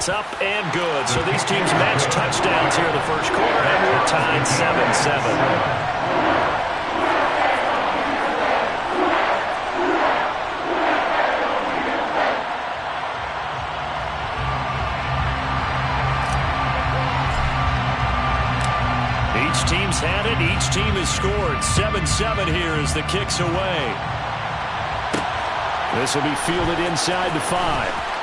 It's up and good. So these teams match touchdowns here in the first quarter, and we're tied 7-7. Each team's had it. Each team has scored. 7-7 here as the kick's away. This will be fielded inside the 5.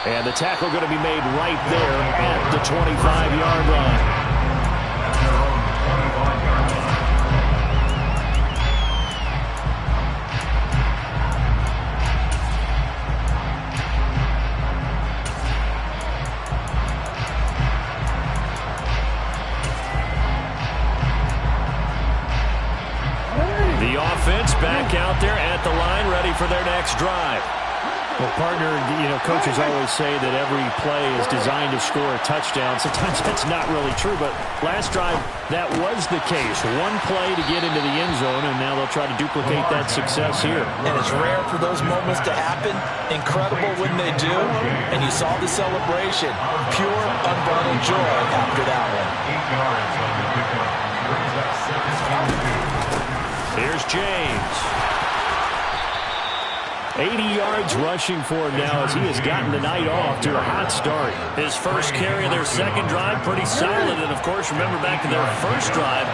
And the tackle going to be made right there at the 25-yard line. The offense back out there at the line, ready for their next drive. Well, partner, coaches always say that every play is designed to score a touchdown. Sometimes that's not really true, but last drive, that was the case. One play to get into the end zone, and now they'll try to duplicate that success here. And it's rare for those moments to happen. Incredible when they do. And you saw the celebration. Pure, unbridled joy after that one. Here's James. 80 yards rushing for him now as he has gotten the night off to a hot start. His first carry of their second drive, pretty solid. And, of course, remember back to their first drive,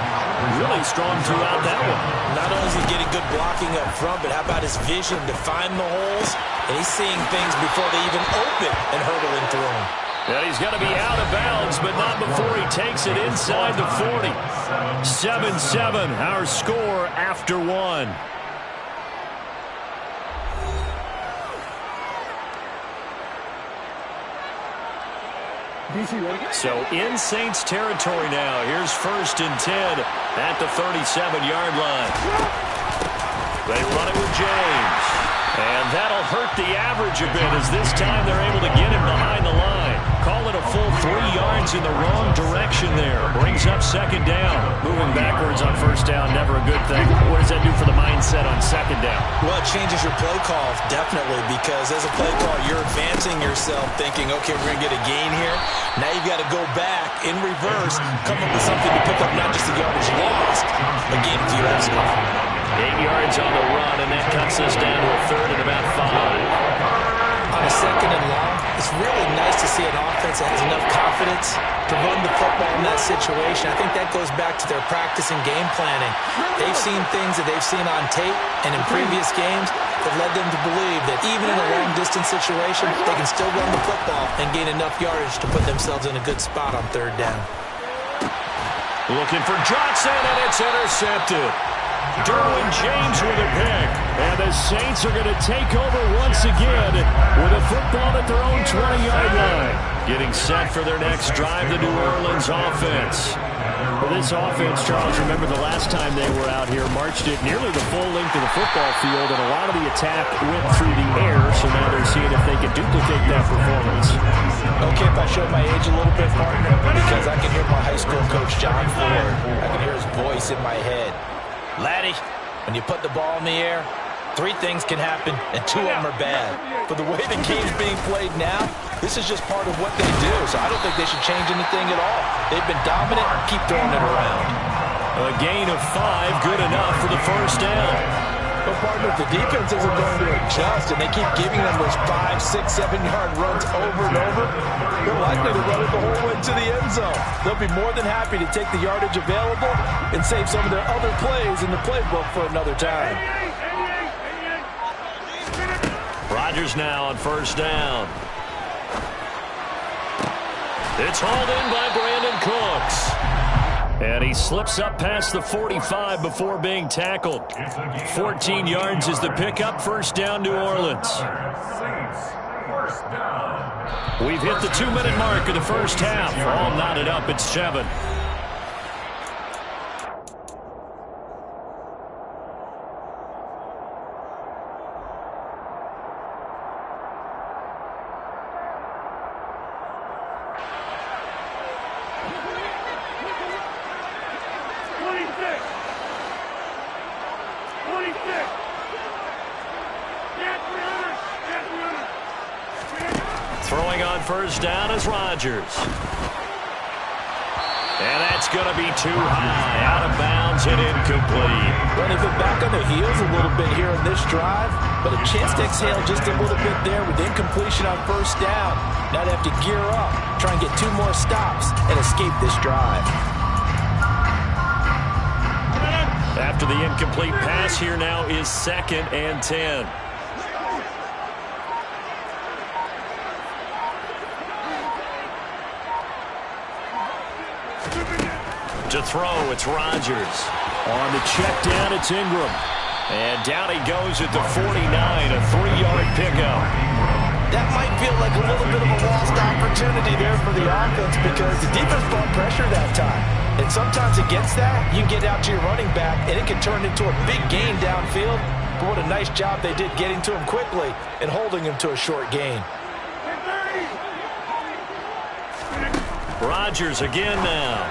really strong throughout that one. Not only is he getting good blocking up front, but how about his vision to find the holes? And he's seeing things before they even open and hurdling through them. Yeah, he's got to be out of bounds, but not before he takes it inside the 40. 7-7, our score after one. So in Saints territory now. Here's 1st and 10 at the 37-yard line. They run it with James. And that'll hurt the average a bit as this time they're able to get him behind the line. Call it a full 3 yards in the wrong direction there. Brings up 2nd down. Moving backwards on 1st down, never a good thing. What does that do for the mindset on 2nd down? Well, it changes your play call, definitely, because as a play call, you're advancing yourself thinking, okay, we're going to get a gain here. Now you've got to go back in reverse, come up with something to pick up not just the yardage lost, but gain a few extra. 8 yards on the run, and that cuts us down to a 3rd and about 5. On a 2nd and long, it's really nice to see an offense that has enough confidence to run the football in that situation. I think that goes back to their practice and game planning. They've seen things that they've seen on tape and in previous games that led them to believe that even in a long-distance situation, they can still run the football and gain enough yardage to put themselves in a good spot on 3rd down. Looking for Johnson, and it's intercepted. Derwin James with a pick. And the Saints are going to take over once again with a football at their own 20-yard line. Getting set for their next drive, the New Orleans offense. Well, this offense, Charles, remember the last time they were out here, marched it nearly the full length of the football field, and a lot of the attack went through the air, so now they're seeing if they can duplicate that performance. Okay, if I show my age a little bit, partner, because I can hear my high school coach, John Ford. I can hear his voice in my head. Laddie, when you put the ball in the air, 3 things can happen, and 2 of them are bad. But the way the game's being played now, this is just part of what they do, so I don't think they should change anything at all. They've been dominant. Keep throwing it around. A gain of 5, good enough for the 1st down. But, partner, if the defense isn't going to adjust and they keep giving them those 5, 6, 7-yard runs over and over, they're likely to run it the whole way to the end zone. They'll be more than happy to take the yardage available and save some of their other plays in the playbook for another time. Rodgers now on 1st down. It's hauled in by Brandon Cooks. And he slips up past the 45 before being tackled. 14 yards is the pickup. 1st down, New Orleans. We've hit the 2-minute mark of the 1st half. All knotted up at 7. Throwing on first down is Rodgers. And that's going to be too high. Out of bounds and incomplete. Well, they've been back on their heels a little bit here in this drive, but a chance to exhale just a little bit there with incompletion on first down. Now they have to gear up, try and get 2 more stops, and escape this drive. After the incomplete pass, here now is 2nd and 10. To throw, it's Rodgers. On the check down, it's Ingram. And down he goes at the 49, a 3-yard pickup. That might feel like a little bit of a lost opportunity there for the offense because the defense brought pressure that time. And sometimes against that, you get out to your running back, and it can turn into a big gain downfield. But what a nice job they did getting to him quickly and holding him to a short gain. Rodgers again now.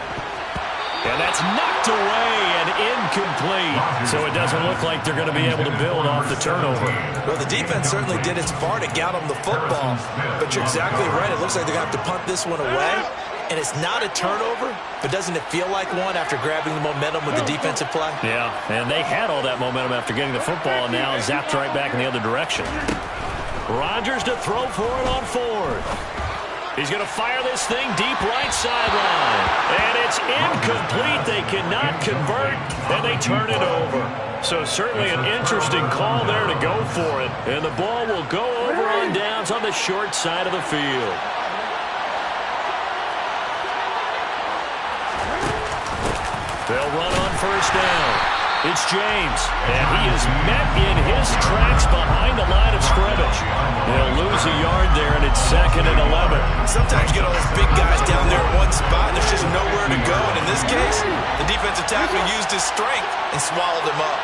And that's knocked away and incomplete. So it doesn't look like they're going to be able to build off the turnover. Well, the defense certainly did its part to get them the football. But you're exactly right. It looks like they're going to have to punt this one away. And it's not a turnover, but doesn't it feel like one after grabbing the momentum with the defensive play? Yeah, and they had all that momentum after getting the football, and now zapped right back in the other direction. Rodgers to throw for it on 4th. He's going to fire this thing deep right sideline. And it's incomplete. They cannot convert, and they turn it over. So certainly an interesting call there to go for it. And the ball will go over on downs on the short side of the field. They'll run on first down. It's James, and he is met in his tracks behind the line of scrimmage. They'll lose a yard there, and it's 2nd and 11. Sometimes you get all those big guys down there in one spot, and there's just nowhere to go. And in this case, the defensive tackle used his strength and swallowed him up.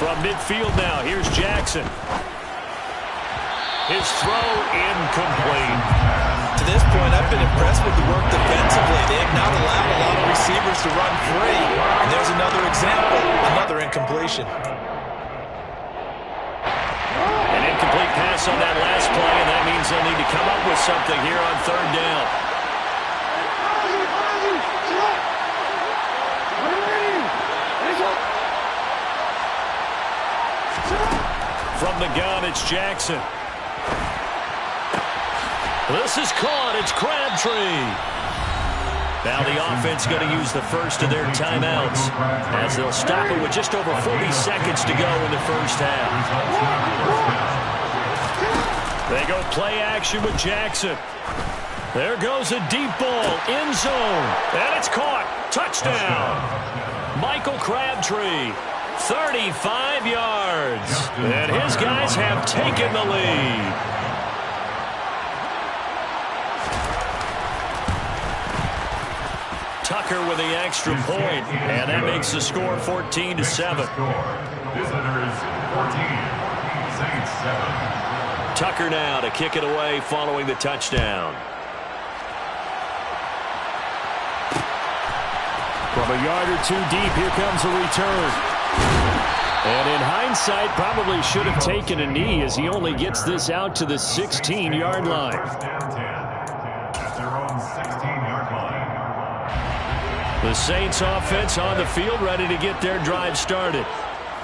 From midfield now, here's Jackson. His throw incomplete. To this point, I've been impressed with the work defensively. They have not allowed a lot of receivers to run free. And there's another example, another incompletion. An incomplete pass on that last play, and that means they'll need to come up with something here on 3rd down. From the gun, it's Jackson. This is caught. It's Crabtree. Now the offense going to use the first of their timeouts as they'll stop it with just over 40 seconds to go in the first half. They go play action with Jackson. There goes a deep ball, end zone, and it's caught. Touchdown. Michael Crabtree, 35 yards. And his guys have taken the lead. Tucker with the extra point, and that makes the score 14-7. Tucker now to kick it away following the touchdown. From a yard or 2 deep, here comes a return. And in hindsight, probably should have taken a knee as he only gets this out to the 16-yard line. The Saints offense on the field, ready to get their drive started.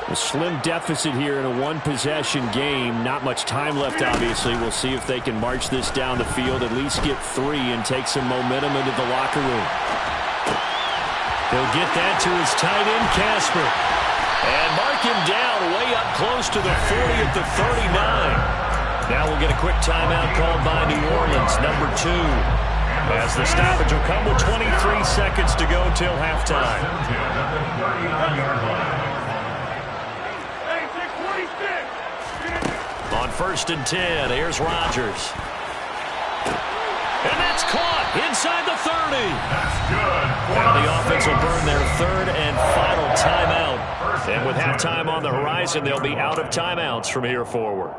A slim deficit here in a one-possession game. Not much time left, obviously. We'll see if they can march this down the field, at least get 3, and take some momentum into the locker room. He'll get that to his tight end, Casper. And mark him down way up close to the 40 at the 39. Now we'll get a quick timeout called by New Orleans, number 2. As the stoppage will come with 23 seconds to go till halftime. On 1st and 10, here's Rodgers. And that's caught inside the 30. That's good. Now the offense will burn their 3rd and final timeout. And with halftime on the horizon, they'll be out of timeouts from here forward.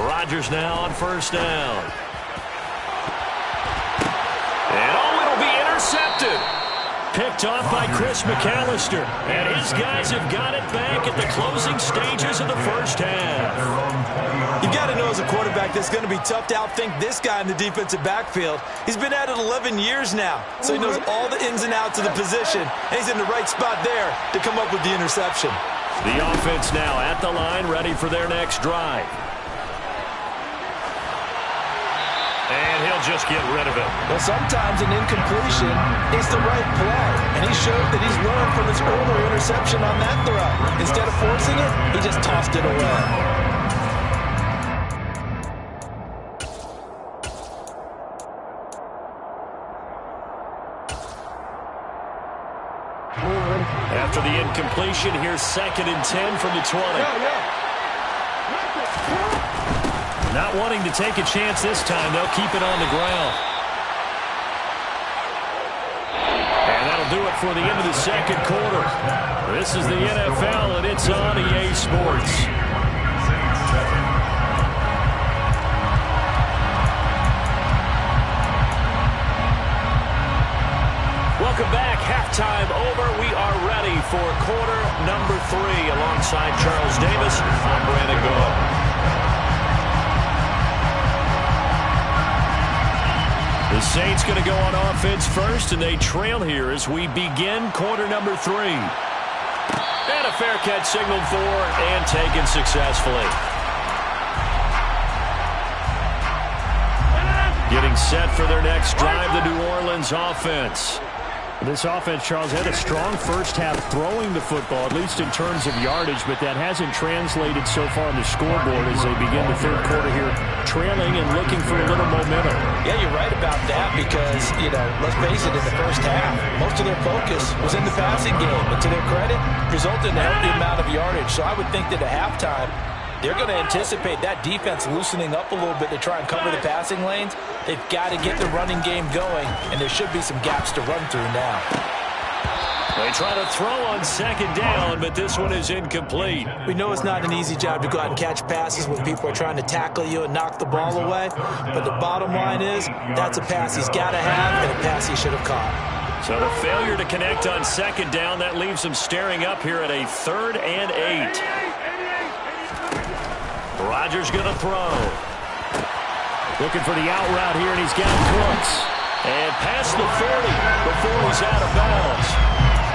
Rodgers now on first down. And it'll be intercepted. Picked off by Chris McAllister. And his guys have got it back at the closing stages of the first half. You've got to know as a quarterback that's going to be tough to outthink this guy in the defensive backfield. He's been at it 11 years now, so he knows all the ins and outs of the position, and he's in the right spot there to come up with the interception. The offense now at the line, ready for their next drive. And he'll just get rid of it. Well, sometimes an incompletion is the right play, and he showed that he's learned from his earlier interception on that throw. Instead of forcing it, he just tossed it away. After the incompletion, here's 2nd and 10 from the 20. Not wanting to take a chance this time, they'll keep it on the ground. And that'll do it for the end of the second quarter. This is the NFL, and it's on EA Sports. Welcome back. Halftime over. We are ready for quarter number 3. Alongside Charles Davis, I'm Brandon Gaudin. The Saints going to go on offense first, and they trail here as we begin quarter number 3. And a fair catch signaled for and taken successfully. Getting set for their next drive, the New Orleans offense. This offense, Charles, had a strong first half throwing the football, at least in terms of yardage, but that hasn't translated so far on the scoreboard as they begin the third quarter here, trailing and looking for a little momentum. Yeah, you're right about that because, let's face it, in the first half, most of their focus was in the passing game. And to their credit, resulted in a healthy amount of yardage. So I would think that at halftime, they're going to anticipate that defense loosening up a little bit to try and cover the passing lanes. They've got to get the running game going, and there should be some gaps to run through now. They try to throw on 2nd down, but this one is incomplete. We know it's not an easy job to go out and catch passes when people are trying to tackle you and knock the ball away. But the bottom line is, that's a pass he's got to have and a pass he should have caught. So the failure to connect on 2nd down, that leaves him staring up here at a 3rd and 8. Rodgers going to throw. Looking for the out route here, and he's got Cooks. And past the 30 before he's out of bounds.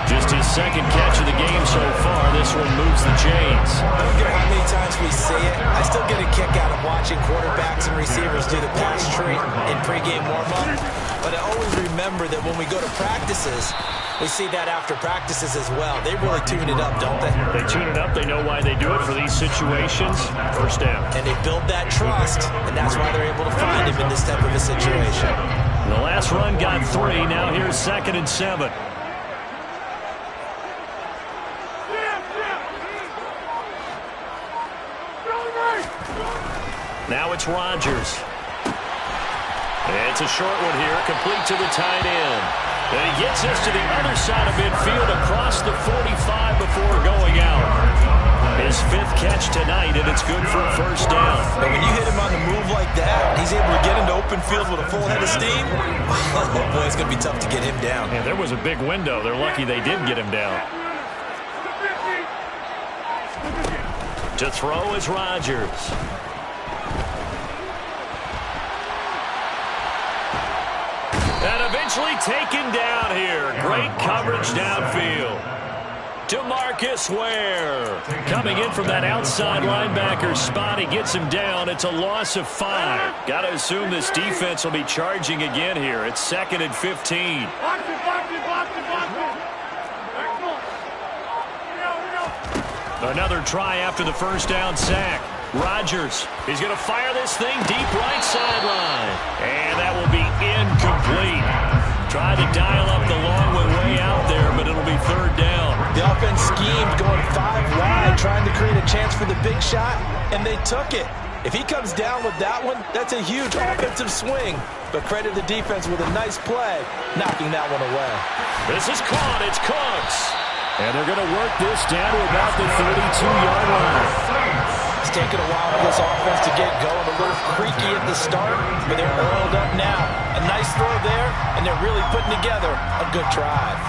Just his 2nd catch of the game so far. This one moves the chains. I don't care how many times we see it. I still get a kick out of watching quarterbacks and receivers do the pass tree in pregame warm-up. But I always remember that when we go to practices, we see that after practices as well. They really tune it up, don't they? They tune it up. They know why they do it for these situations. First down. And they build that trust, and that's why they're able to find him in this type of a situation. The last run got 3. Now here's 2nd and 7. Now it's Rodgers. It's a short one here, complete to the tight end. And he gets us to the other side of midfield across the 45 before going out. His 5th catch tonight, and it's good for a first down. But when you hit him on the move like that, he's able to get into open field with a full head of steam. Oh, boy, it's going to be tough to get him down. Yeah, there was a big window. They're lucky they did get him down. To throw is Rodgers. And eventually taken down here. Great coverage downfield. DeMarcus Ware coming in from that outside linebacker spot. He gets him down. It's a loss of 5. Got to assume this defense will be charging again here. It's 2nd and 15. Another try after the first down sack. Rodgers, he's going to fire this thing deep right sideline. And that will be incomplete. Tried to dial up the long way out there, but it'll be 3rd down. The offense schemed going 5 wide, trying to create a chance for the big shot, and they took it. If he comes down with that one, that's a huge offensive swing. But credit the defense with a nice play, knocking that one away. This is caught. It's Cooks. And they're going to work this down to about the 32-yard line. taken a while for this offense to get going. A little creaky at the start, but they're oiled up now. A nice throw there, and they're really putting together a good drive.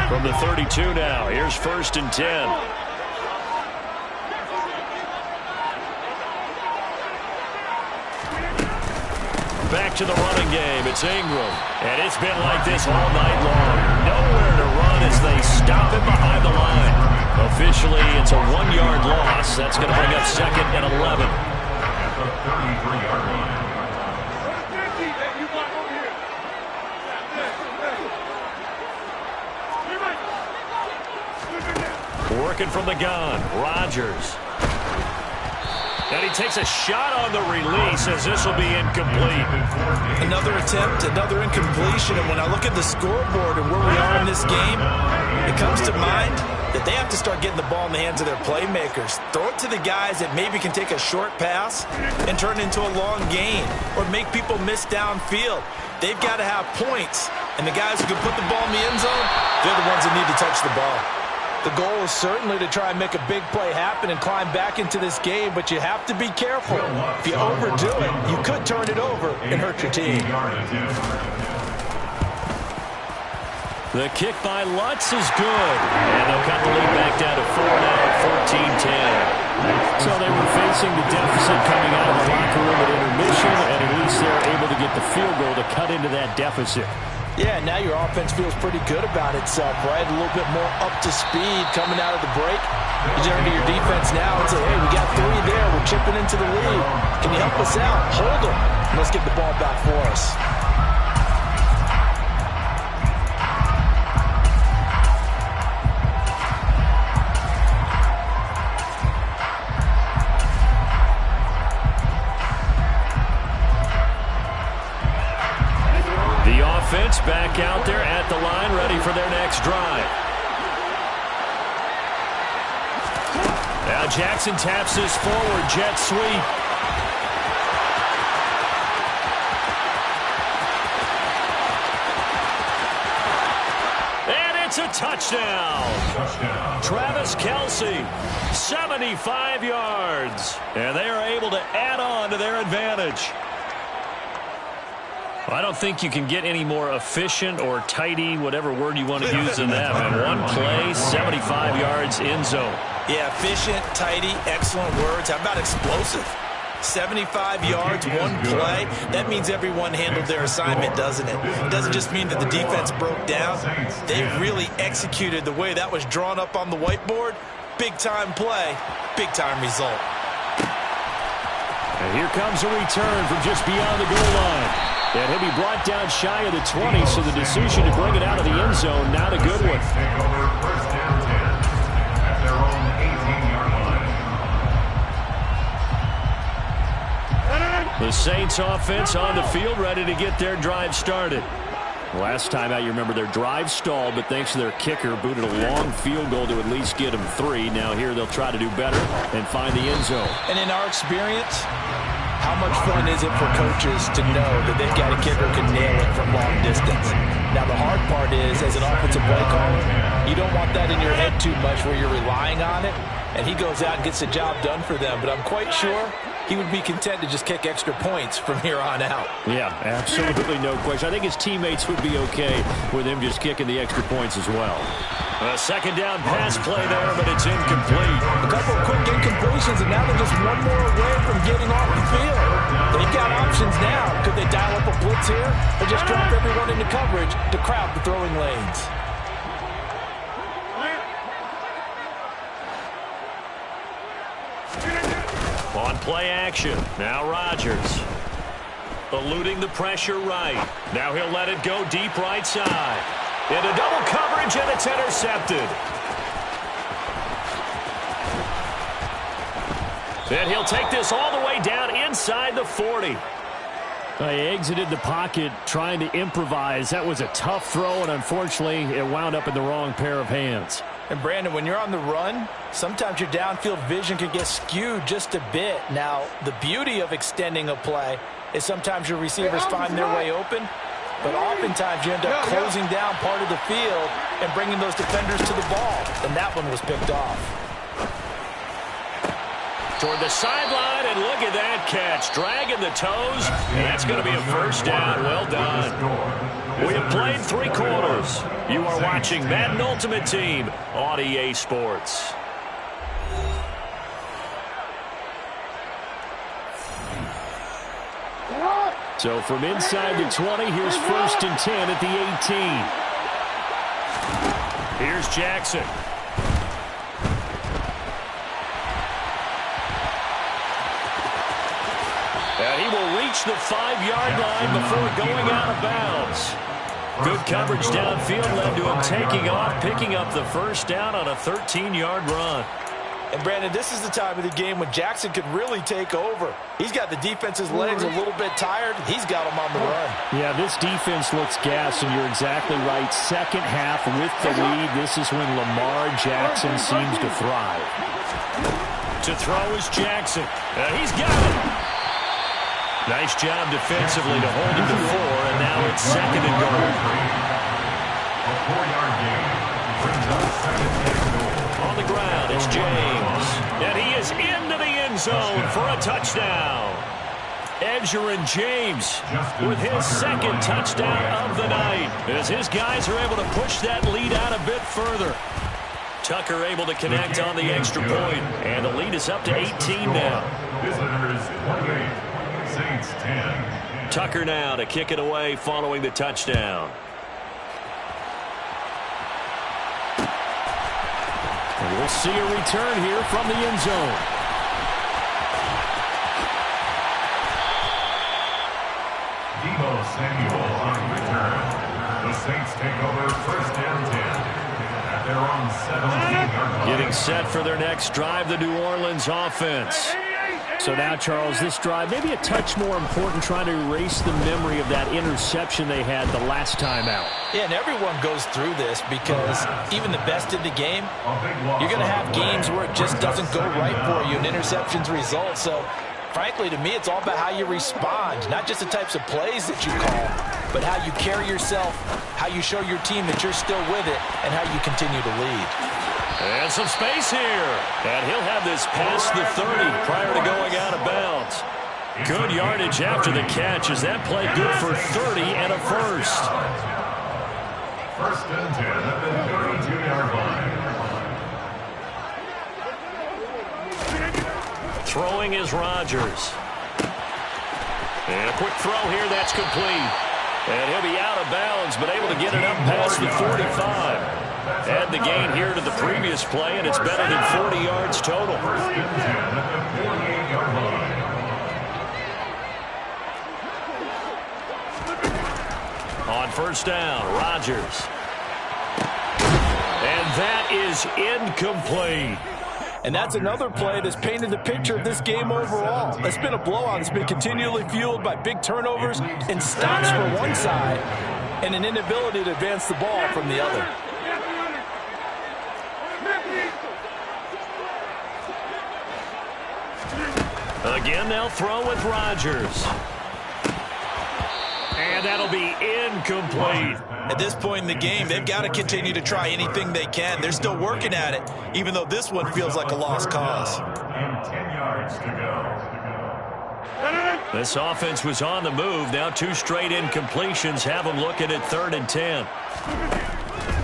From the 32 now, here's 1st and 10. Back to the running game. It's Ingram. And it's been like this all night long. Nowhere to run as they stop it behind the line. Officially, it's a 1-yard loss. That's going to bring up 2nd and 11. At the 33-yard line. Working from the gun, Rodgers. And he takes a shot on the release as this will be incomplete. Another attempt, another incompletion. And when I look at the scoreboard and where we are in this game, it comes to mind that they have to start getting the ball in the hands of their playmakers. Throw it to the guys that maybe can take a short pass and turn it into a long gain or make people miss downfield. They've got to have points. And the guys who can put the ball in the end zone, they're the ones that need to touch the ball. The goal is certainly to try and make a big play happen and climb back into this game, but you have to be careful. If you overdo it, you could turn it over and hurt your team. The kick by Lutz is good. And they'll cut the lead back down to 4 now at 14-10. So they were facing the deficit coming out of the locker room at intermission, and at least they're able to get the field goal to cut into that deficit. Yeah, now your offense feels pretty good about itself, right? A little bit more up to speed coming out of the break. You turn to your defense now and say, hey, we got 3 there. We're chipping into the lead. Can you help us out? Hold them. And let's get the ball back for us. Back out there at the line, ready for their next drive. Now Jackson taps this forward, jet sweep. And it's a touchdown. Travis Kelce, 75 yards. And they are able to add on to their advantage. I don't think you can get any more efficient or tidy, whatever word you want to use in that. Man. One play, 75 yards, end zone. Yeah, efficient, tidy, excellent words. How about explosive? 75 yards, one play. That means everyone handled their assignment, doesn't it? It doesn't just mean that the defense broke down. They really executed the way that was drawn up on the whiteboard. Big-time play, big-time result. And here comes a return from just beyond the goal line. And he'll be brought down shy of the 20, so the decision to bring it out of the end zone, not a good one. The Saints offense on the field, ready to get their drive started. Last time out, you remember their drive stalled, but thanks to their kicker, booted a long field goal to at least get them 3. Now here they'll try to do better and find the end zone. And in our experience, how much fun is it for coaches to know that they've got a kicker who can nail it from long distance? Now, the hard part is, as an offensive play caller, you don't want that in your head too much where you're relying on it, and he goes out and gets the job done for them. But I'm quite sure he would be content to just kick extra points from here on out. Yeah, absolutely no question. I think his teammates would be okay with him just kicking the extra points as well. A second down pass play there, but it's incomplete. A couple of quick incompletions, and now they're just one more away from getting off the field. They've got options now. Could they dial up a blitz here or just drop everyone into coverage to crowd the throwing lanes? On play action, now Rodgers. Eluding the pressure right. Now he'll let it go deep right side. Into double coverage, and it's intercepted. And he'll take this all the way down inside the 40. He exited the pocket trying to improvise. That was a tough throw, and unfortunately, it wound up in the wrong pair of hands. And Brandon, when you're on the run, sometimes your downfield vision can get skewed just a bit. Now, the beauty of extending a play is sometimes your receivers find their way open, but oftentimes you end up closing down part of the field and bringing those defenders to the ball. And that one was picked off. Toward the sideline, and look at that catch. Dragging the toes, and that's going to be a first down. Well done. We have played 3 quarters. You are watching Madden Ultimate Team on EA Sports. So from inside the 20, here's 1st and 10 at the 18. Here's Jackson. And he will reach the 5-yard line before going out of bounds. Good coverage downfield led to him taking off, picking up the first down on a 13-yard run. And, Brandon, this is the time of the game when Jackson could really take over. He's got the defense's legs a little bit tired. He's got them on the run. Yeah, this defense looks gassed, and you're exactly right. Second half with the lead, this is when Lamar Jackson seems to thrive. To throw is Jackson. He's got it. Nice job defensively to hold him to 4, and now it's 2nd and goal. A 4-yard gain brings up 2nd and goal. On the ground, it's James. And he is into the end zone for a touchdown. Edgerrin James with his 2nd touchdown of the night, as his guys are able to push that lead out a bit further. Tucker able to connect on the extra point, and the lead is up to 18 now. Visitors 28, Saints 10. Tucker now to kick it away following the touchdown. And we'll see a return here from the end zone. Deebo Samuel on return. The Saints take over 1st and 10 at their own 17-yard line. Getting set for their next drive, the New Orleans offense. So now, Charles, this drive maybe a touch more important, trying to erase the memory of that interception they had the last time out. Yeah, and everyone goes through this because even the best in the game, you're going to have games where it just doesn't go right for you and interceptions result. So, frankly, to me, it's all about how you respond, not just the types of plays that you call, but how you carry yourself, how you show your team that you're still with it, and how you continue to lead. And some space here. And he'll have this past the 30 prior to going out of bounds. Good yardage after the catch as that play good for 30 and a first. 1st and 10 at the 32-yard line. Throwing is Rodgers. And a quick throw here, that's complete. And he'll be out of bounds, but able to get it up past the 45. Add the gain here to the previous play, and it's better than 40 yards total. 1st and 10 at the 48-yard line. On 1st down, Rodgers. And that is incomplete. And that's another play that's painted the picture of this game overall. It's been a blowout. It's been continually fueled by big turnovers and stops for one side and an inability to advance the ball from the other. Again, they'll throw with Rodgers. And that'll be incomplete. At this point in the game, they've got to continue to try anything they can. They're still working at it, even though this one feels like a lost cause. And 10 yards to go. This offense was on the move. Now 2 straight incompletions have them looking at 3rd and 10.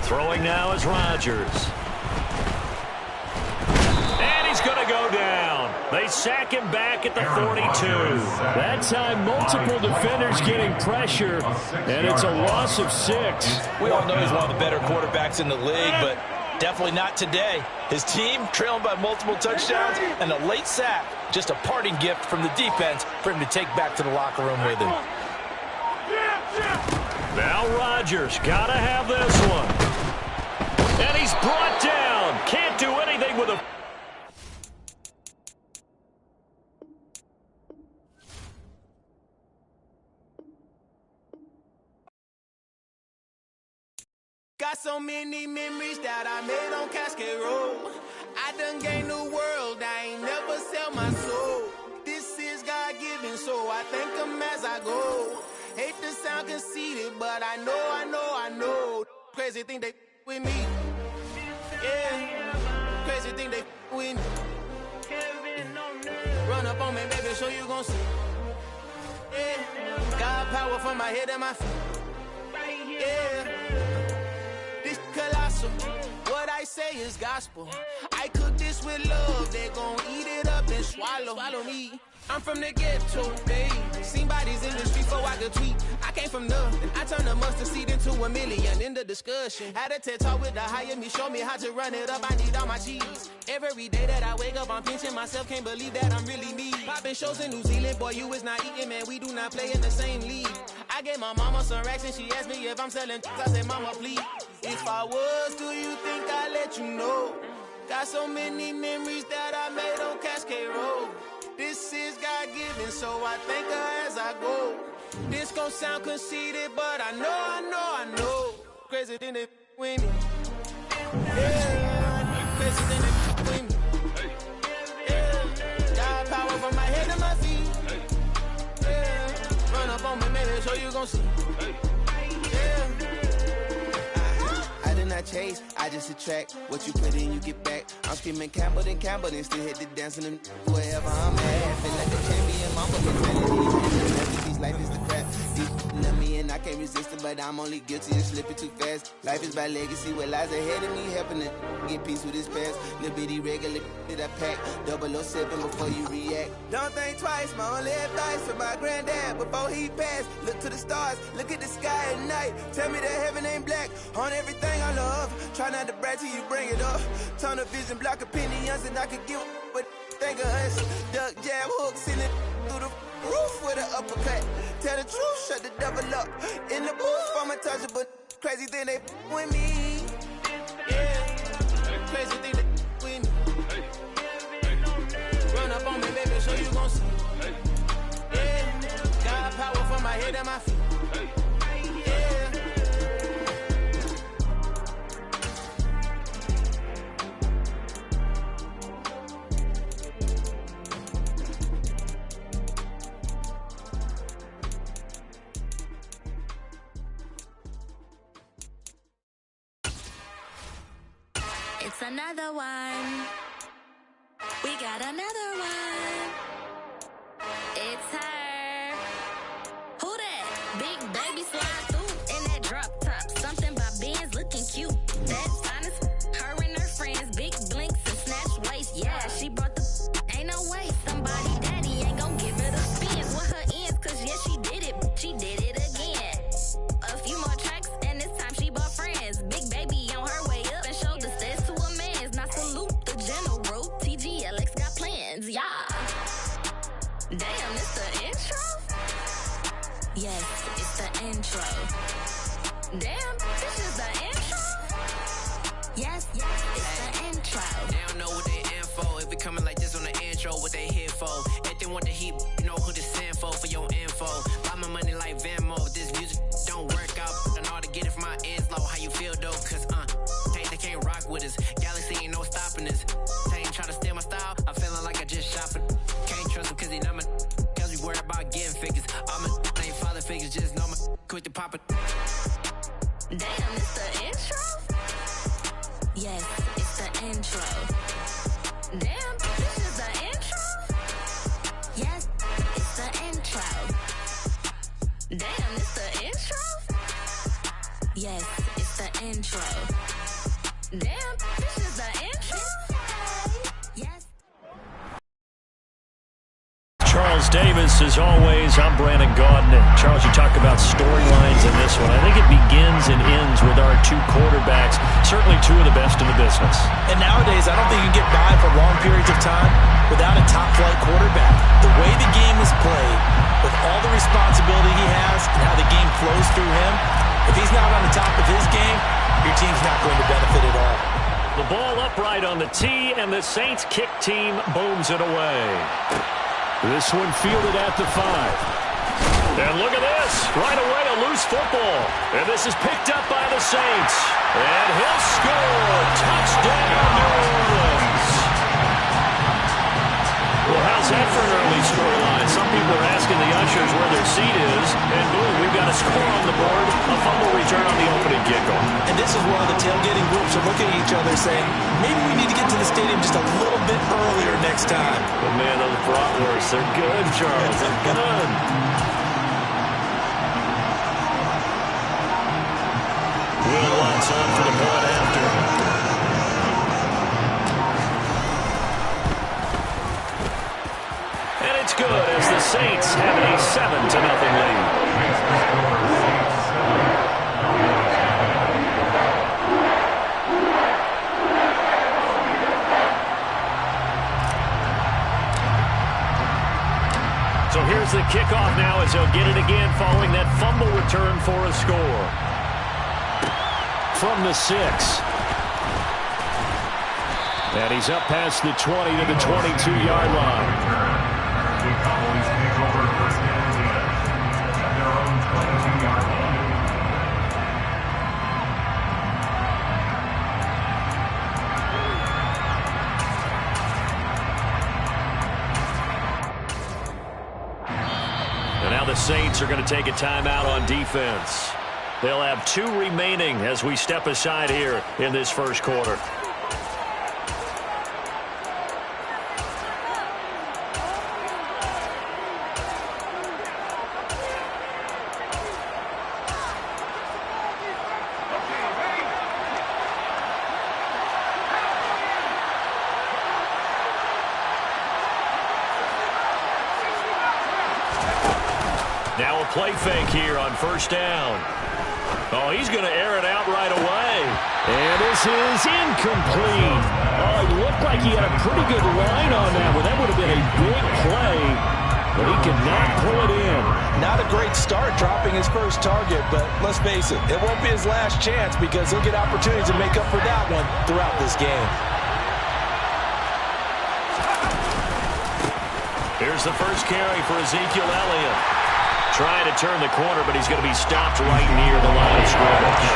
Throwing now is Rodgers. And he's going to go down. They sack him back at the 42. That time, multiple defenders getting pressure, and it's a loss of 6. We all know he's one of the better quarterbacks in the league, but definitely not today. His team trailing by multiple touchdowns and a late sack, just a parting gift from the defense for him to take back to the locker room with him. Now Rodgers got to have this one. And he's brought down. Can't do anything with a... Got so many memories that I made on Cascade Road. I done gained the world, I ain't never sell my soul. This is God-given, so I thank him as I go. Hate to sound conceited, but I know. Crazy thing they with me. Yeah, crazy thing they with me. Run up on me, baby, so you gon' see. Yeah, God power from my head and my feet. Yeah, this colossal. What I say is gospel. I cook this with love. They gon' eat it up and swallow me. I'm from the ghetto, babe. Seen bodies in the street before I could tweet. I came from nothing. I turned a mustard seed into $1 million in the discussion. Had a TED talk with the higher me, show me how to run it up. I need all my cheese. Every day that I wake up, I'm pinching myself. Can't believe that I'm really me. Popping shows in New Zealand, boy, you is not eating, man. We do not play in the same league. I gave my mama some racks and she asked me if I'm selling. I said, mama, please. If I was, do you think I'd let you know? Got so many memories that I made on Cascade Road. This is God-given, so I thank her as I go. This gon' sound conceited, but I know. Crazy thing they with me. Yeah, crazy thing they with me. Yeah, God power from my head to my feet. Yeah, run up on me, maybe, so you gon' see. Yeah. I did not chase, I just attract. What you put in, you get back. I'm screaming Campbell, then still hit the dance and them wherever I'm at. Feel like a champion, mama mentality. These life is the crap. These love me and I can't resist it, but I'm only guilty of slipping too fast. Life is by legacy, what lies ahead of me, helping to get peace with this past. Little bitty regular that I pack. 007 before you react. Don't think twice, my only advice for my granddad before he passed. Look to the stars, look at the sky at night. Tell me that heaven ain't black on everything I love. Try not to brag till you bring it up. Tunnel vision, block opinions, and I could give but think of us. Duck, jab, hooks in it through the roof with an uppercut. Tell the truth, shut the devil up. In the booth, I'm untouchable. Crazy thing they with me. Yeah, crazy thing they with me. Run up on me, baby, so you gon' see. Yeah, got power from my head and my feet. It's another one. We got another one. It's her. Who that? Big baby slide through in that drop top. Something by Benz looking cute. That's honest. Her and her friends, big blinks and snatch waist. Yeah, she brought the. Ain't no way. Somebody daddy ain't gon' give her the spins with her ends. Cause yeah, she did it. She did it again. A few more tracks and this time she bought friends. Big baby on her way up and showed the steps to a man's. Now salute the general. TGLX got plans, yeah. Damn, it's the intro? Yes, it's the intro. Damn, this is the intro? Yes, it's the intro. They don't know what they in for. If we coming like this on the intro, what they here for? If they want the heat, you know who to send for your info. Buy my money like Venmo. If this music don't work out, I know how to get it from my ends low. How you feel though? Cause they can't rock with us. Galaxy ain't no stopping us. They ain't try to steal my style. I'm feeling like I just shop it. Can't trust them cause they not my. Cause we worried about getting figures. All my ain't father figures, just know my quick to pop it. Damn, it's the intro? Yes, it's the intro. Damn, this is the intro? Yes, it's the intro. Damn, it's the intro? Yes, it's the intro. Damn, this is the intro? Yes. Charles Davis, as always, I'm Brandon Gaudin. And Charles, you talk about storylines in this one. I think it begins and ends with our two quarterbacks, certainly two of the best in the business. And nowadays, I don't think you can get by for long periods of time without a top-flight quarterback. The way the game is played, with all the responsibility he has and how the game flows through him, if he's not on the top of his game, your team's not going to benefit at all. The ball upright on the tee, and the Saints kick team booms it away. This one fielded at the 5. And look at this. Right away, a loose football. And this is picked up by the Saints. And he'll score. Touchdown, New Orleans. Well, how's that for an early scoreline? Some people are asking the ushers where their seat is, and boom, we've got a score on the board, a fumble return on the opening kickoff. And this is where the tailgating groups are looking at each other saying, maybe we need to get to the stadium just a little bit earlier next time. But man, those bratwursts, they're good, Charles. They're good. Will Watts on for the point after. And it's good as the Saints have a 7-0 lead. So here's the kickoff now as they'll get it again following that fumble return for a score. From the 6. And he's up past the 20 to the 22-yard line. The Cowboys take over first and 10 at their own 22-yard line. And now the Saints are going to take a timeout on defense. They'll have 2 remaining as we step aside here in this first quarter. Now a play fake here on first down. Oh, he's going to air it out right away. And this is incomplete. Oh, it looked like he had a pretty good line on that one. That would have been a big play, but he could not pull it in. Not a great start dropping his first target, but let's face it, it won't be his last chance because he'll get opportunities to make up for that one throughout this game. Here's the first carry for Ezekiel Elliott. Trying to turn the corner, but he's going to be stopped right near the line of scrimmage.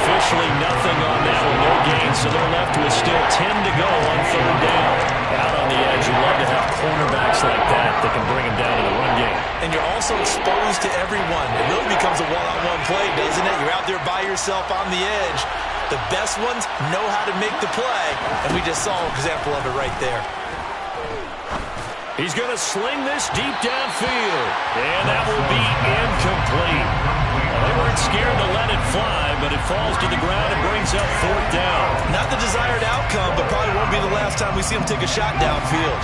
Officially nothing on that one, no gain, so they're left with still 10 to go on third down. Out on the edge, you love to have cornerbacks like that can bring him down to the run game. And you're also exposed to everyone. It really becomes a one-on-one play, doesn't it? You're out there by yourself on the edge. The best ones know how to make the play, and we just saw an example of it right there. He's going to sling this deep downfield, and that will be incomplete. Well, they weren't scared to let it fly, but it falls to the ground and brings up fourth down. Not the desired outcome, but probably won't be the last time we see him take a shot downfield.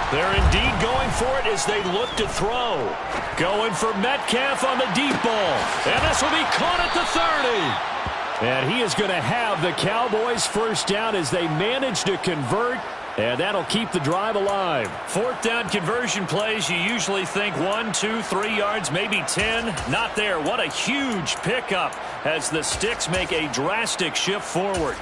They're indeed going for it as they look to throw. Going for Metcalf on the deep ball, and this will be caught at the 30. And he is going to have the Cowboys first down as they manage to convert, and that'll keep the drive alive. Fourth down conversion plays, you usually think 1, 2, 3 yards, maybe 10. Not there. What a huge pickup as the Sticks make a drastic shift forward.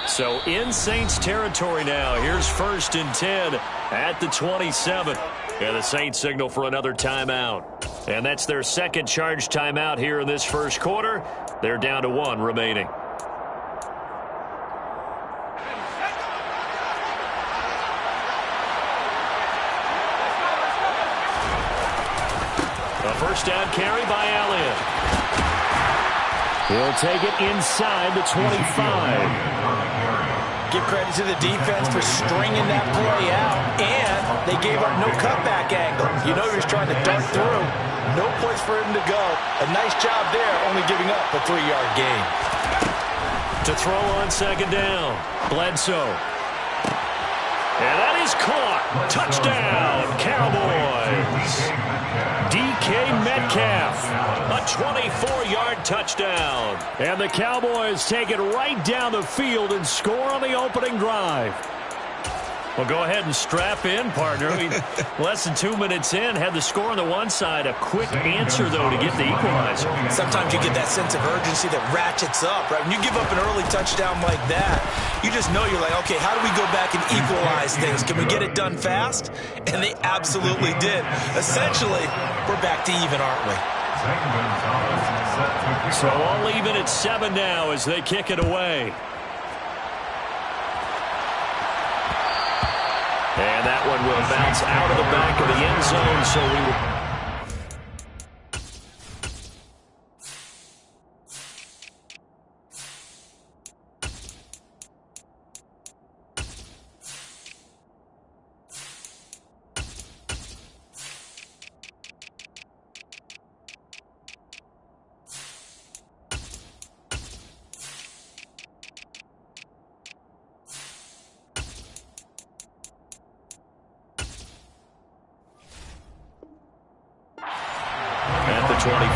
So in Saints territory now. Here's first and 10 at the 27. And the Saints signal for another timeout. And that's their second charge timeout here in this first quarter. They're down to 1 remaining. A first down carry by Elliott. He'll take it inside the 25. Give credit to the defense for stringing that play out, and they gave up no cutback angle. You know he was trying to dart through. No place for him to go. A nice job there, only giving up a 3-yard gain. To throw on second down, Bledsoe. And that is caught. Touchdown, Cowboys. DK Metcalf, a 24-yard touchdown. And the Cowboys take it right down the field and score on the opening drive. Well, go ahead and strap in, partner. Less than 2 minutes in, had the score on the one side. A quick answer, though, to get the equalizer. Sometimes you get that sense of urgency that ratchets up, right? When you give up an early touchdown like that, you just know you're like, okay, how do we go back and equalize things? Can we get it done fast? And they absolutely did. Essentially, we're back to even, aren't we? So all even at 7 now as they kick it away. And that one will bounce out of the back of the end zone, so we will... At the 25.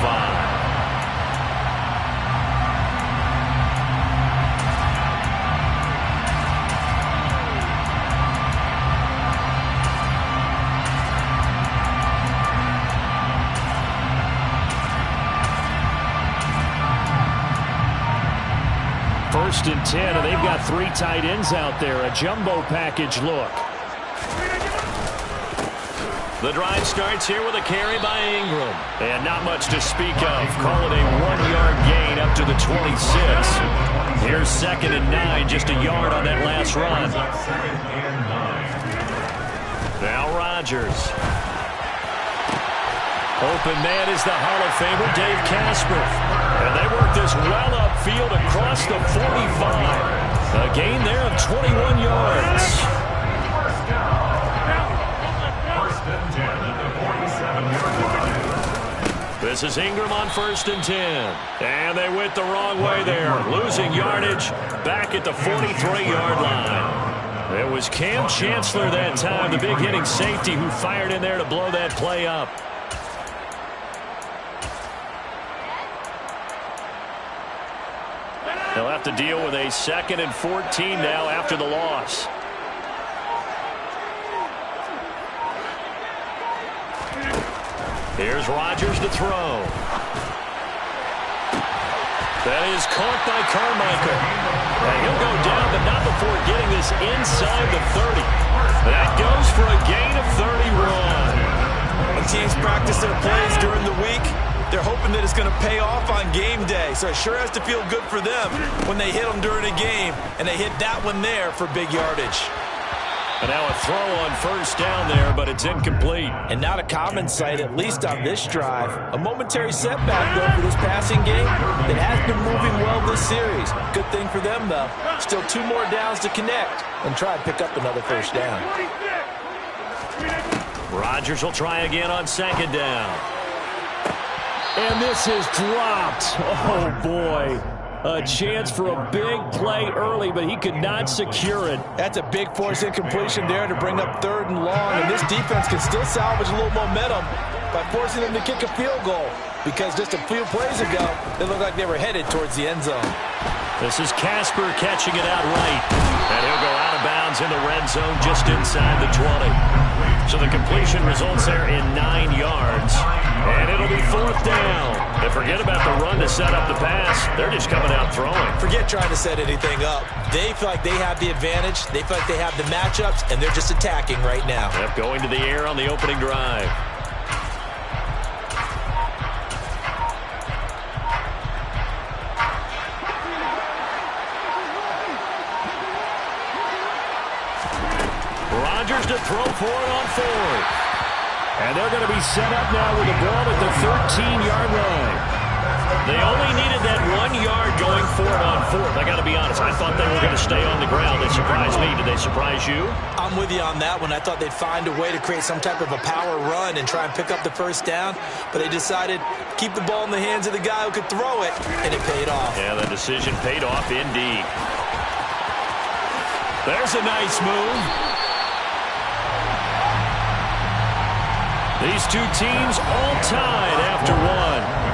First and 10, and they've got 3 tight ends out there. A jumbo package look. The drive starts here with a carry by Ingram. And not much to speak of. Call it a 1-yard gain up to the 26. Here's 2nd and 9, just a yard on that last run. Now Rodgers. Open man is the Hall of Famer, Dave Casper. And they work this well upfield across the 45. A gain there of 21 yards. This is Ingram on 1st and 10. And they went the wrong way there. Losing yardage back at the 43-yard line. It was Cam Chancellor that time, the big hitting safety, who fired in there to blow that play up. They'll have to deal with a 2nd and 14 now after the loss. Here's Rodgers to throw. That is caught by Carmichael. And he'll go down, but not before getting this inside the 30. That goes for a gain of 31. When teams practice their plays during the week, they're hoping that it's going to pay off on game day. So it sure has to feel good for them when they hit them during a game, and they hit that one there for big yardage. And now a throw on 1st down there, but it's incomplete. And not a common sight, at least on this drive. A momentary setback, though, for this passing game that has been moving well this series. Good thing for them, though. Still 2 more downs to connect and try and pick up another 1st down. Rodgers will try again on 2nd down. And this is dropped. Oh, boy. A chance for a big play early, but he could not secure it. That's a big force incompletion there to bring up 3rd and long, and this defense can still salvage a little momentum by forcing them to kick a field goal, because just a few plays ago, they looked like they were headed towards the end zone. This is Casper catching it out right, and he'll go out of bounds in the red zone just inside the 20. So the completion results there in 9 yards, and it'll be 4th down. And forget about the run to set up the pass. They're just coming out throwing. Forget trying to set anything up. They feel like they have the advantage. They feel like they have the matchups, and they're just attacking right now. Yep, going to the air on the opening drive. Rodgers to throw for it on 4th. And they're going to be set up now with the ball at the 13-yard line. They only needed that 1 yard going for it on 4th. I got to be honest, I thought they were going to stay on the ground. They surprised me. Did they surprise you? I'm with you on that one. I thought they'd find a way to create some type of a power run and try and pick up the 1st down, but they decided to keep the ball in the hands of the guy who could throw it, and it paid off. Yeah, the decision paid off indeed. There's a nice move. These 2 teams all tied after 1.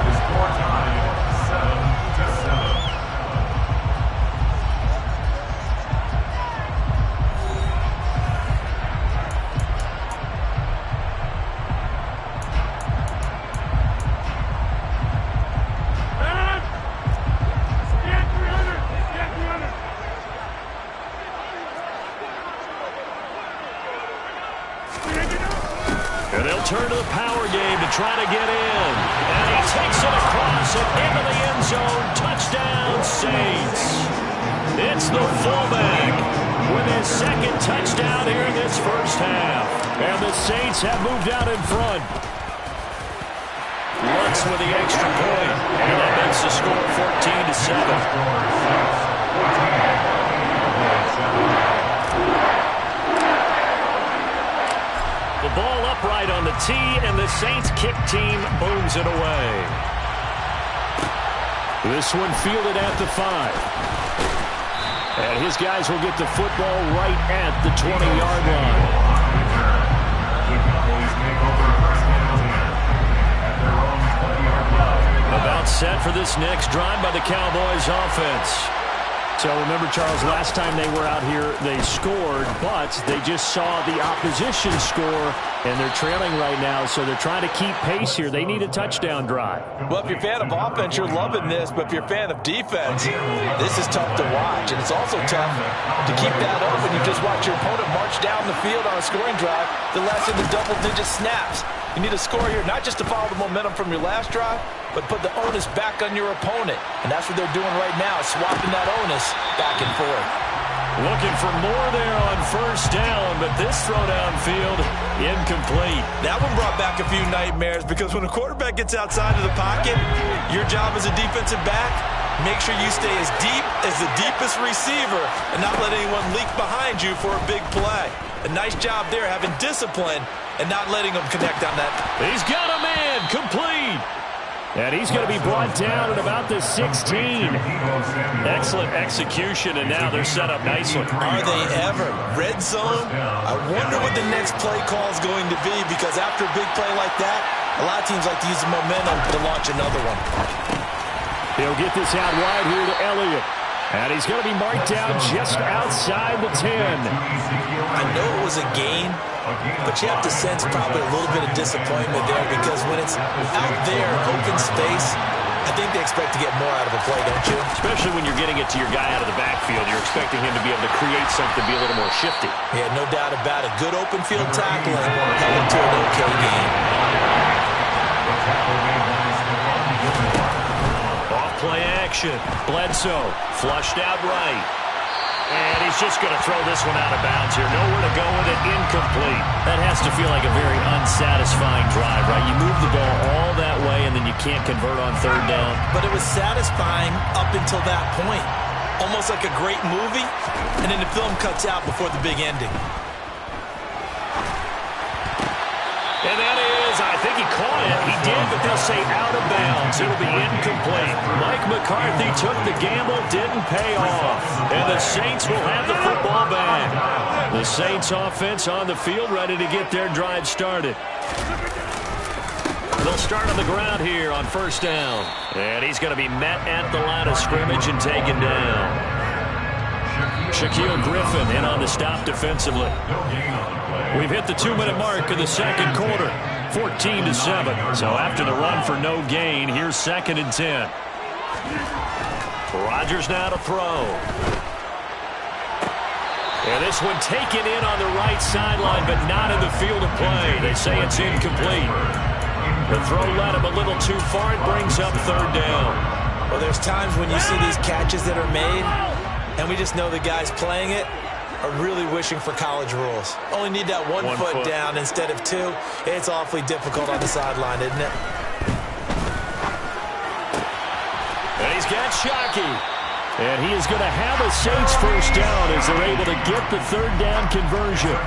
return to the power game to try to get in. And he takes it across and into the end zone. Touchdown, Saints. It's the fullback with his second touchdown here in this first half. And the Saints have moved out in front. Lutz with the extra point. And that makes the score 14-7. The ball upright on the tee, and the Saints kick team booms it away. This one fielded at the 5. And his guys will get the football right at the 20-yard line. About set for this next drive by the Cowboys offense. So remember, Charles, last time they were out here, they scored, but they just saw the opposition score, and they're trailing right now, so they're trying to keep pace here. They need a touchdown drive. Well, if you're a fan of offense, you're loving this, but if you're a fan of defense, this is tough to watch, and it's also tough to keep that up when you just watch your opponent march down the field on a scoring drive that lasts into double-digit snaps. You need a score here, not just to follow the momentum from your last drive, but put the onus back on your opponent. And that's what they're doing right now, swapping that onus back and forth. Looking for more there on first down, but this throw downfield, incomplete. That one brought back a few nightmares because when a quarterback gets outside of the pocket, your job as a defensive back, make sure you stay as deep as the deepest receiver and not let anyone leak behind you for a big play. A nice job there, having discipline and not letting them connect on that. He's got a man, complete. And he's going to be brought down at about the 16. Excellent execution, and now they're set up nicely. Are they ever? Red zone? I wonder what the next play call is going to be, because after a big play like that, a lot of teams like to use the momentum to launch another one. He'll get this out wide here to Elliott. And he's going to be marked down just outside the 10. I know it was a gain, but you have to sense probably a little bit of disappointment there, because when it's out there, open space, I think they expect to get more out of a play, don't you? Especially when you're getting it to your guy out of the backfield. You're expecting him to be able to create something, be a little more shifty. Yeah, no doubt about it. Good open field tackling held him to an okay game. Off-play action. Bledsoe flushed out right. And he's just going to throw this one out of bounds here. Nowhere to go with it. Incomplete. That has to feel like a very unsatisfying drive, right? You move the ball all that way, and then you can't convert on third down. But it was satisfying up until that point. Almost like a great movie, and then the film cuts out before the big ending. And that is, I think he caught it. He did, but they'll say out of bounds. It'll be incomplete. Mike McCarthy took the gamble, didn't pay off. And the Saints will have the football back. The Saints offense on the field, ready to get their drive started. They'll start on the ground here on first down. And he's going to be met at the line of scrimmage and taken down. Shaquille Griffin in on the stop defensively. We've hit the 2-minute mark of the second quarter, 14-7. So after the run for no gain, here's 2nd and 10. Rodgers now to throw. And this one taken in on the right sideline, but not in the field of play. They say it's incomplete. The throw led him a little too far. It brings up third down. Well, there's times when you see these catches that are made, and we just know the guys playing it are really wishing for college rules. Only need that one foot down instead of 2. It's awfully difficult on the sideline, isn't it? And he's got Shockey. And he is going to have a Saints first down as they're able to get the third down conversion.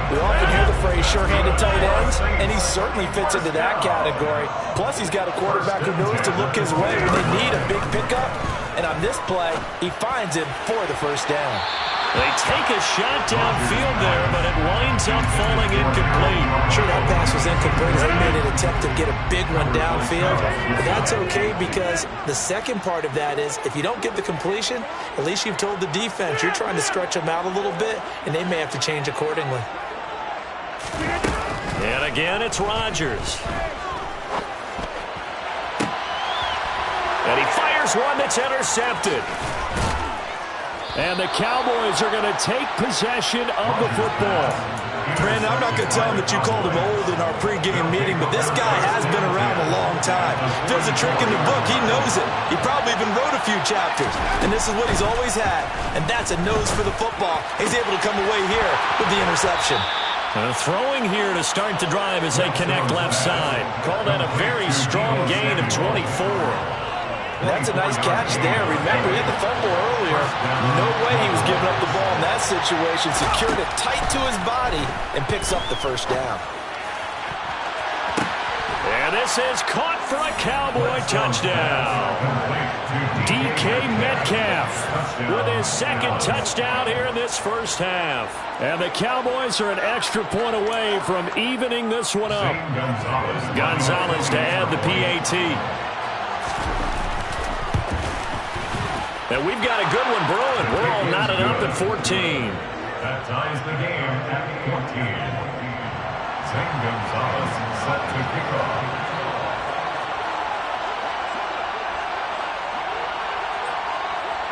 We often hear the phrase sure-handed tight ends, and he certainly fits into that category. Plus, he's got a quarterback who knows to look his way when they need a big pickup. And on this play, he finds him for the first down. They take a shot downfield there, but it winds up falling incomplete. Sure, that pass was incomplete as they made an attempt to get a big one downfield. But that's okay, because the second part of that is if you don't get the completion, at least you've told the defense you're trying to stretch them out a little bit, and they may have to change accordingly. And again, it's Rodgers. And he fires one that's intercepted. And the Cowboys are going to take possession of the football. Brandon, I'm not going to tell him that you called him old in our pregame meeting, but this guy has been around a long time. If there's a trick in the book, he knows it. He probably even wrote a few chapters. And this is what he's always had, and that's a nose for the football. He's able to come away here with the interception. Throwing here to start the drive as they connect left side. Call that a very strong gain of 24. That's a nice catch there. Remember, he had the fumble earlier. No way he was giving up the ball in that situation. Secured it tight to his body and picks up the first down. And this is caught for a Cowboy touchdown. DK Metcalf with his second touchdown here in this first half. And the Cowboys are an extra point away from evening this one up. Gonzalez to add the PAT. And we've got a good one brewing. We're all knotted up at 14. That ties the game at 14. Zane Gonzalez set to kick off.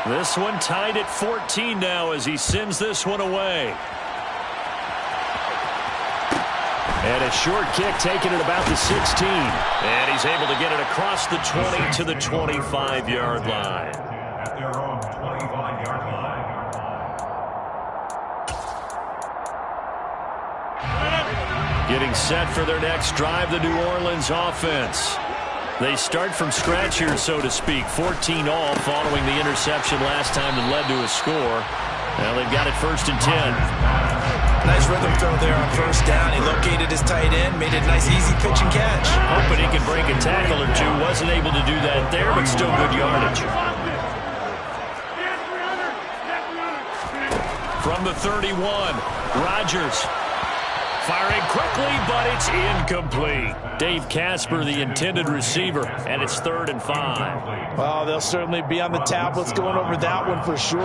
This one tied at 14 now as he sends this one away. And a short kick taken at about the 16. And he's able to get it across the 20 to the 25-yard line. At their own 25-yard line. Getting set for their next drive, the New Orleans offense. They start from scratch here, so to speak. 14 all following the interception last time that led to a score. Now they've got it 1st and 10. Nice rhythm throw there on first down. He located his tight end, made it a nice easy pitch and catch. Hoping he could break a tackle or two. Wasn't able to do that there, but still good yardage. From the 31, Rodgers. Firing quickly, but it's incomplete. Dave Casper, the intended receiver, and it's 3rd and 5. Well, they'll certainly be on the tablets going over that one for sure.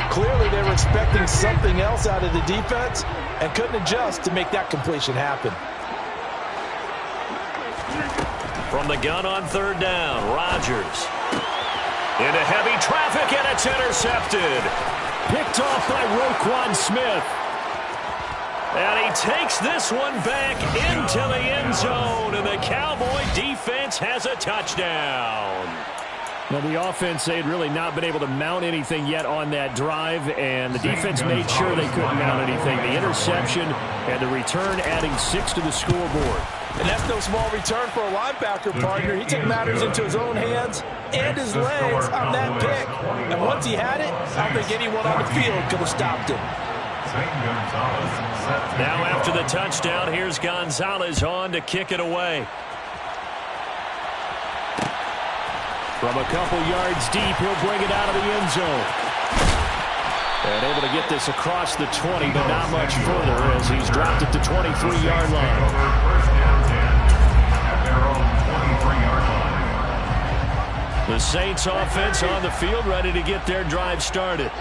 Clearly, they were expecting something else out of the defense and couldn't adjust to make that completion happen. From the gun on 3rd down, Rodgers. Into heavy traffic, and it's intercepted. Picked off by Roquan Smith. And he takes this one back into the end zone, and the Cowboy defense has a touchdown. Well, the offense, they had really not been able to mount anything yet on that drive, and the defense made sure they couldn't mount anything. The interception and the return adding 6 to the scoreboard. And that's no small return for a linebacker, partner. He took matters into his own hands and his legs on that pick. And once he had it, I don't think anyone on the field could have stopped him. Now after the touchdown, here's Gonzalez on to kick it away. From a couple yards deep, he'll bring it out of the end zone. And able to get this across the 20, but not much further as he's dropped it to 23-yard line. The Saints offense on the field ready to get their drive started.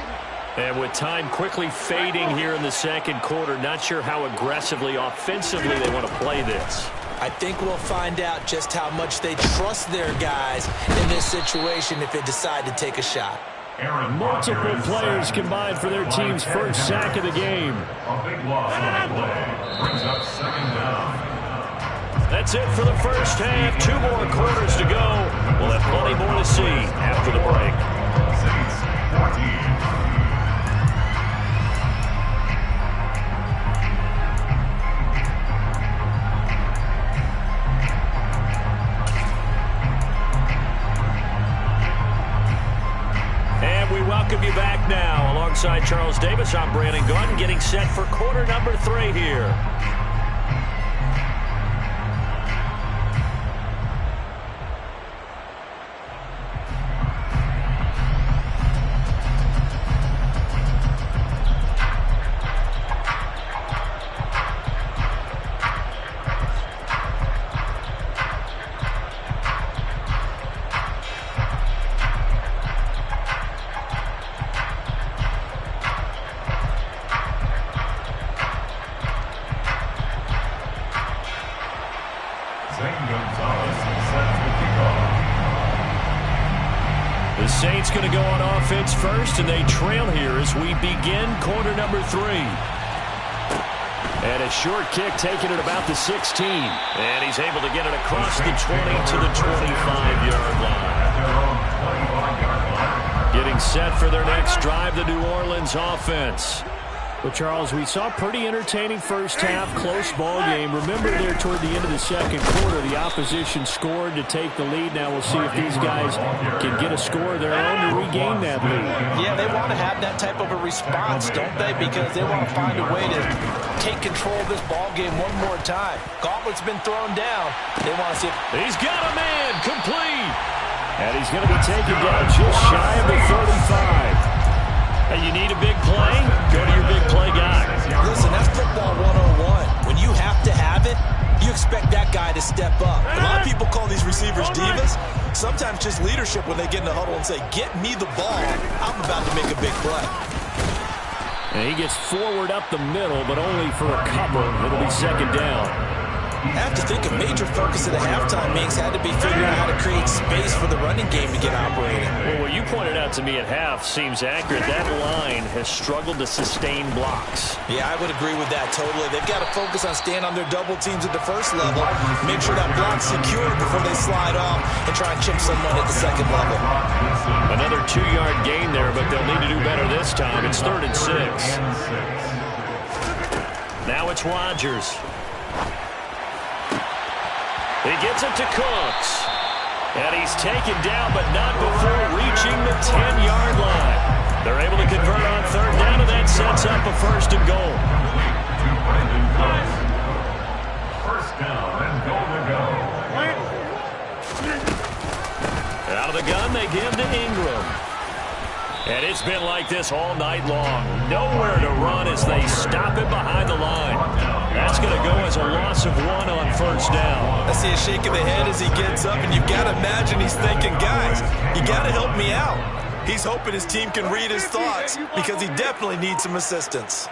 And with time quickly fading here in the second quarter, not sure how aggressively, offensively they want to play this. I think we'll find out just how much they trust their guys in this situation if they decide to take a shot. Multiple players combined for their team's first sack of the game. A big loss on the play brings up 2nd down. That's it for the first half. 2 more quarters to go. We'll have plenty more to see after the break. Saints 14. Welcome you back now. Alongside Charles Davis, I'm Brandon Gunn, getting set for quarter number 3 here. Saints going to go on offense first, and they trail here as we begin quarter number 3. And a short kick taken at about the 16. And he's able to get it across the 20 to the 25-yard line. Getting set for their next drive, the New Orleans offense. Well, Charles, we saw a pretty entertaining first half, close ball game. Remember there toward the end of the second quarter, the opposition scored to take the lead. Now we'll see if these guys can get a score of their own to regain that lead. Yeah, they want to have that type of a response, don't they? Because they want to find a way to take control of this ball game one more time. Gauntlet's been thrown down. They want to see if... He's got a man, complete. And he's going to be taken down just shy of the 35. And you need a big play? Go to your big play guy. Listen, that's football 101. When you have to have it, you expect that guy to step up. A lot of people call these receivers divas. Sometimes just leadership when they get in the huddle and say, get me the ball. I'm about to make a big play. And he gets forward up the middle, but only for a couple. It'll be second down. I have to think a major focus of the halftime meetings had to be figuring out how to create space for the running game to get operating. Well, what you pointed out to me at half seems accurate. That line has struggled to sustain blocks. Yeah, I would agree with that totally. They've got to focus on staying on their double teams at the first level, make sure that block's secure before they slide off and try and chip someone at the second level. Another 2-yard gain there, but they'll need to do better this time. It's 3rd and 6. Now it's Rodgers. He gets it to Cooks. And he's taken down, but not before reaching the 10-yard line. They're able to convert on 3rd down, and that sets up a 1st and goal. First down and goal to go. Out of the gun, they give to Ingram. And it's been like this all night long. Nowhere to run as they stop it behind the line. That's going to go as a loss of 1 on 1st down. I see a shake of the head as he gets up, and you've got to imagine he's thinking, guys, you got to help me out. He's hoping his team can read his thoughts because he definitely needs some assistance.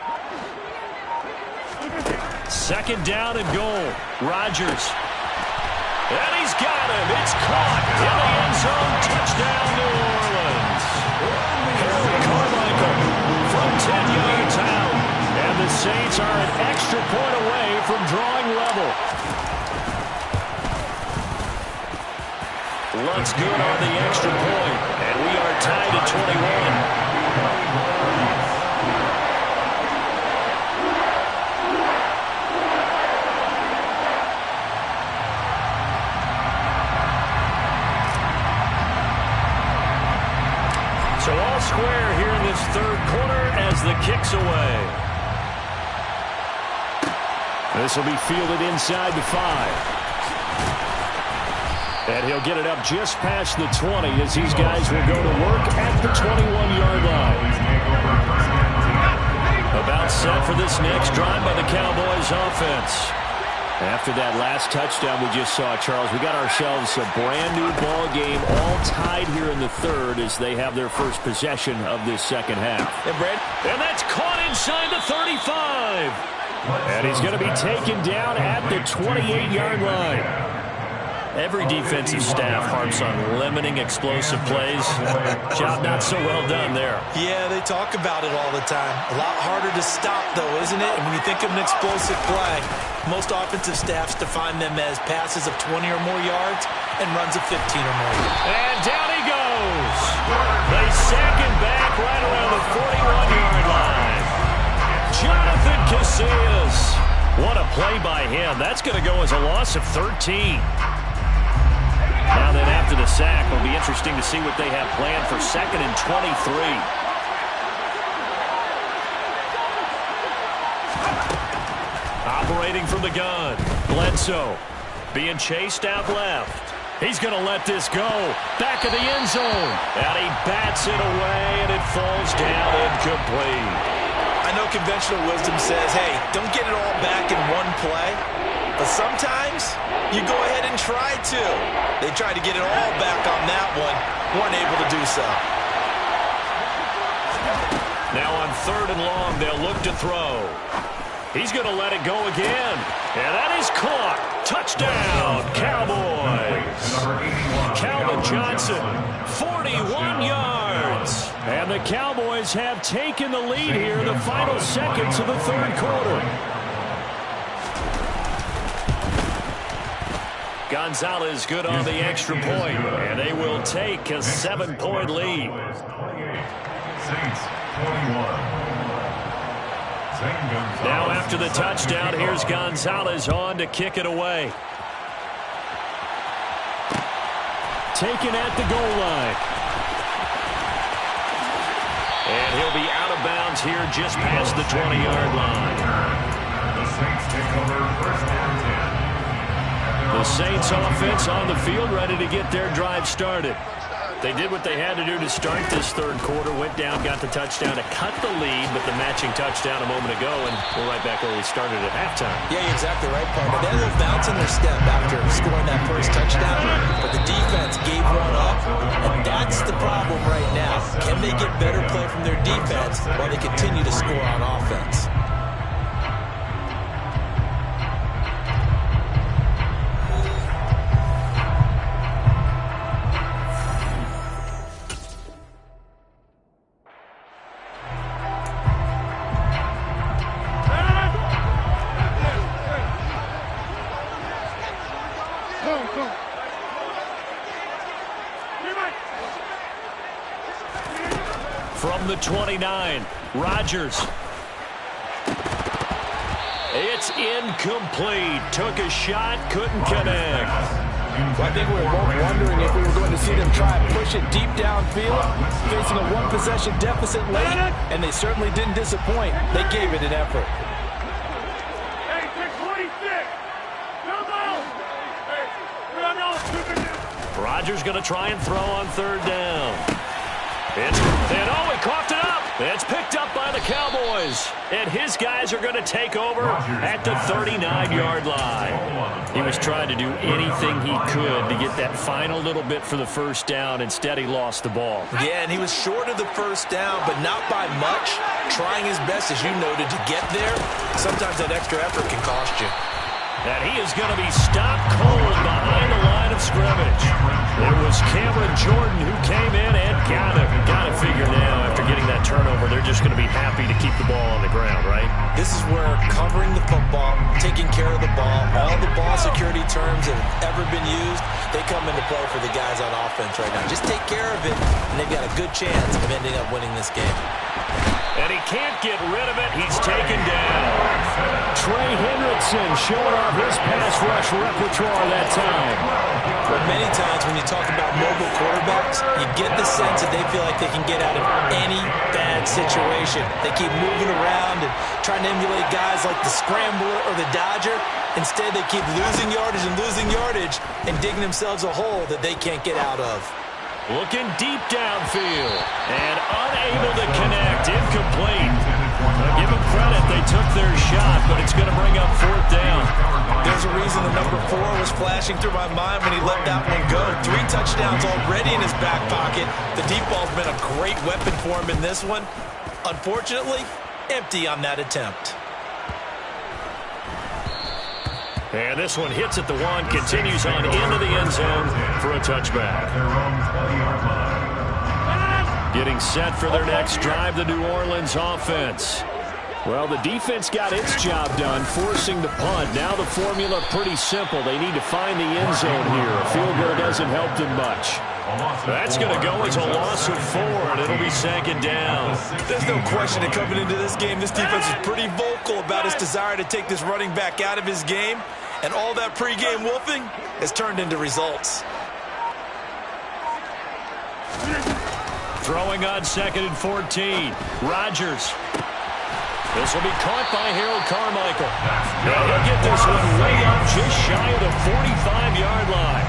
2nd down and goal. Rodgers. And he's got him. It's caught in the end zone. Touchdown, New Orleans. Harry Carmichael from 10 yards out. And the Saints are an extra point away from drawing level. Luck's good on the extra point. And we are tied at 21. So all square here in this 3rd quarter as the kick's away. This will be fielded inside the 5. And he'll get it up just past the 20 as these guys will go to work at the 21-yard line. About set for this next drive by the Cowboys offense. After that last touchdown we just saw, Charles, we got ourselves a brand-new ball game, all tied here in the 3rd as they have their first possession of this second half. And that's caught inside the 35. And he's going to be taken down at the 28-yard line. Every defensive staff harps on limiting explosive plays. Job not so well done there. Yeah, they talk about it all the time. A lot harder to stop, though, isn't it? And when you think of an explosive play, most offensive staffs define them as passes of 20 or more yards and runs of 15 or more. And down he goes. They sack him back right around the 41-yard line. Jonathan Casillas. What a play by him. That's going to go as a loss of 13. Now then, after the sack, it'll be interesting to see what they have planned for 2nd and 23. Operating from the gun. Bledsoe being chased out left. He's going to let this go. Back of the end zone. And he bats it away, and it falls down incomplete. I know conventional wisdom says, hey, don't get it all back in one play. But sometimes you go ahead and try to. They tried to get it all back on that one. Weren't able to do so. Now on 3rd and long, they'll look to throw. He's going to let it go again. And that is caught. Touchdown, Cowboys. Calvin Johnson, 41 yards. And the Cowboys have taken the lead here in the final seconds of the 3rd quarter. Gonzalez good on the extra point, and they will take a 7-point lead. Saints 21. Now after the touchdown, here's Gonzalez on to kick it away. Taken at the goal line. And he'll be out of bounds here just past the 20-yard line. The Saints take over first and 10. The Saints offense on the field, ready to get their drive started. They did what they had to do to start this third quarter, went down, got the touchdown to cut the lead, but the matching touchdown a moment ago, and we're right back where we started at halftime. Yeah, you're exactly right, partner. They had a little bounce in their step after scoring that first touchdown, but the defense gave one up, and that's the problem right now. Can they get better play from their defense while they continue to score on offense? From the 29, Rodgers. It's incomplete. Took a shot, couldn't connect. I think we were both wondering if we were going to see them try and push it deep downfield, facing a one-possession deficit late, and they certainly didn't disappoint. They gave it an effort. Hey, 26! Rodgers going to try and throw on third down. He coughed it up. It's picked up by the Cowboys. And his guys are going to take over at the 39-yard line. He was trying to do anything he could to get that final little bit for the first down. Instead, he lost the ball. Yeah, and he was short of the first down, but not by much. Trying his best, as you noted, to get there. Sometimes that extra effort can cost you. And he is going to be stopped cold behind the line of scrimmage. It was Cameron Jordan who came in and got him. Got to figure now, after getting that turnover, they're just going to be happy to keep the ball on the ground, right? This is where covering the football, taking care of the ball, all the ball security terms that have ever been used, they come into play for the guys on offense right now. Just take care of it, and they've got a good chance of ending up winning this game. And he can't get rid of it. He's taken down. Trey Hendrickson showing off his pass rush repertoire that time. But many times when you talk about mobile quarterbacks, you get the sense that they feel like they can get out of any bad situation. They keep moving around and trying to emulate guys like the Scrambler or the Dodger. Instead, they keep losing yardage and digging themselves a hole that they can't get out of. Looking deep downfield and unable to connect. Incomplete. Give them credit. They took their shot, but it's going to bring up fourth down. There's a reason the number 4 was flashing through my mind when he let that one go. 3 touchdowns already in his back pocket. The deep ball's been a great weapon for him in this one. Unfortunately, empty on that attempt. And this one hits at the 1, continues on into the end zone for a touchback. Getting set for their next drive, the New Orleans offense. Well, the defense got its job done, forcing the punt. Now the formula pretty simple. They need to find the end zone here. A field goal doesn't help them much. That's going to go as a loss of 4, and it'll be second down. There's no question that coming into this game, this defense is pretty vocal about its desire to take this running back out of his game, and all that pregame wolfing has turned into results. Throwing on 2nd and 14. Rodgers. This will be caught by Harold Carmichael. And he'll get this one way up just shy of the 45-yard line.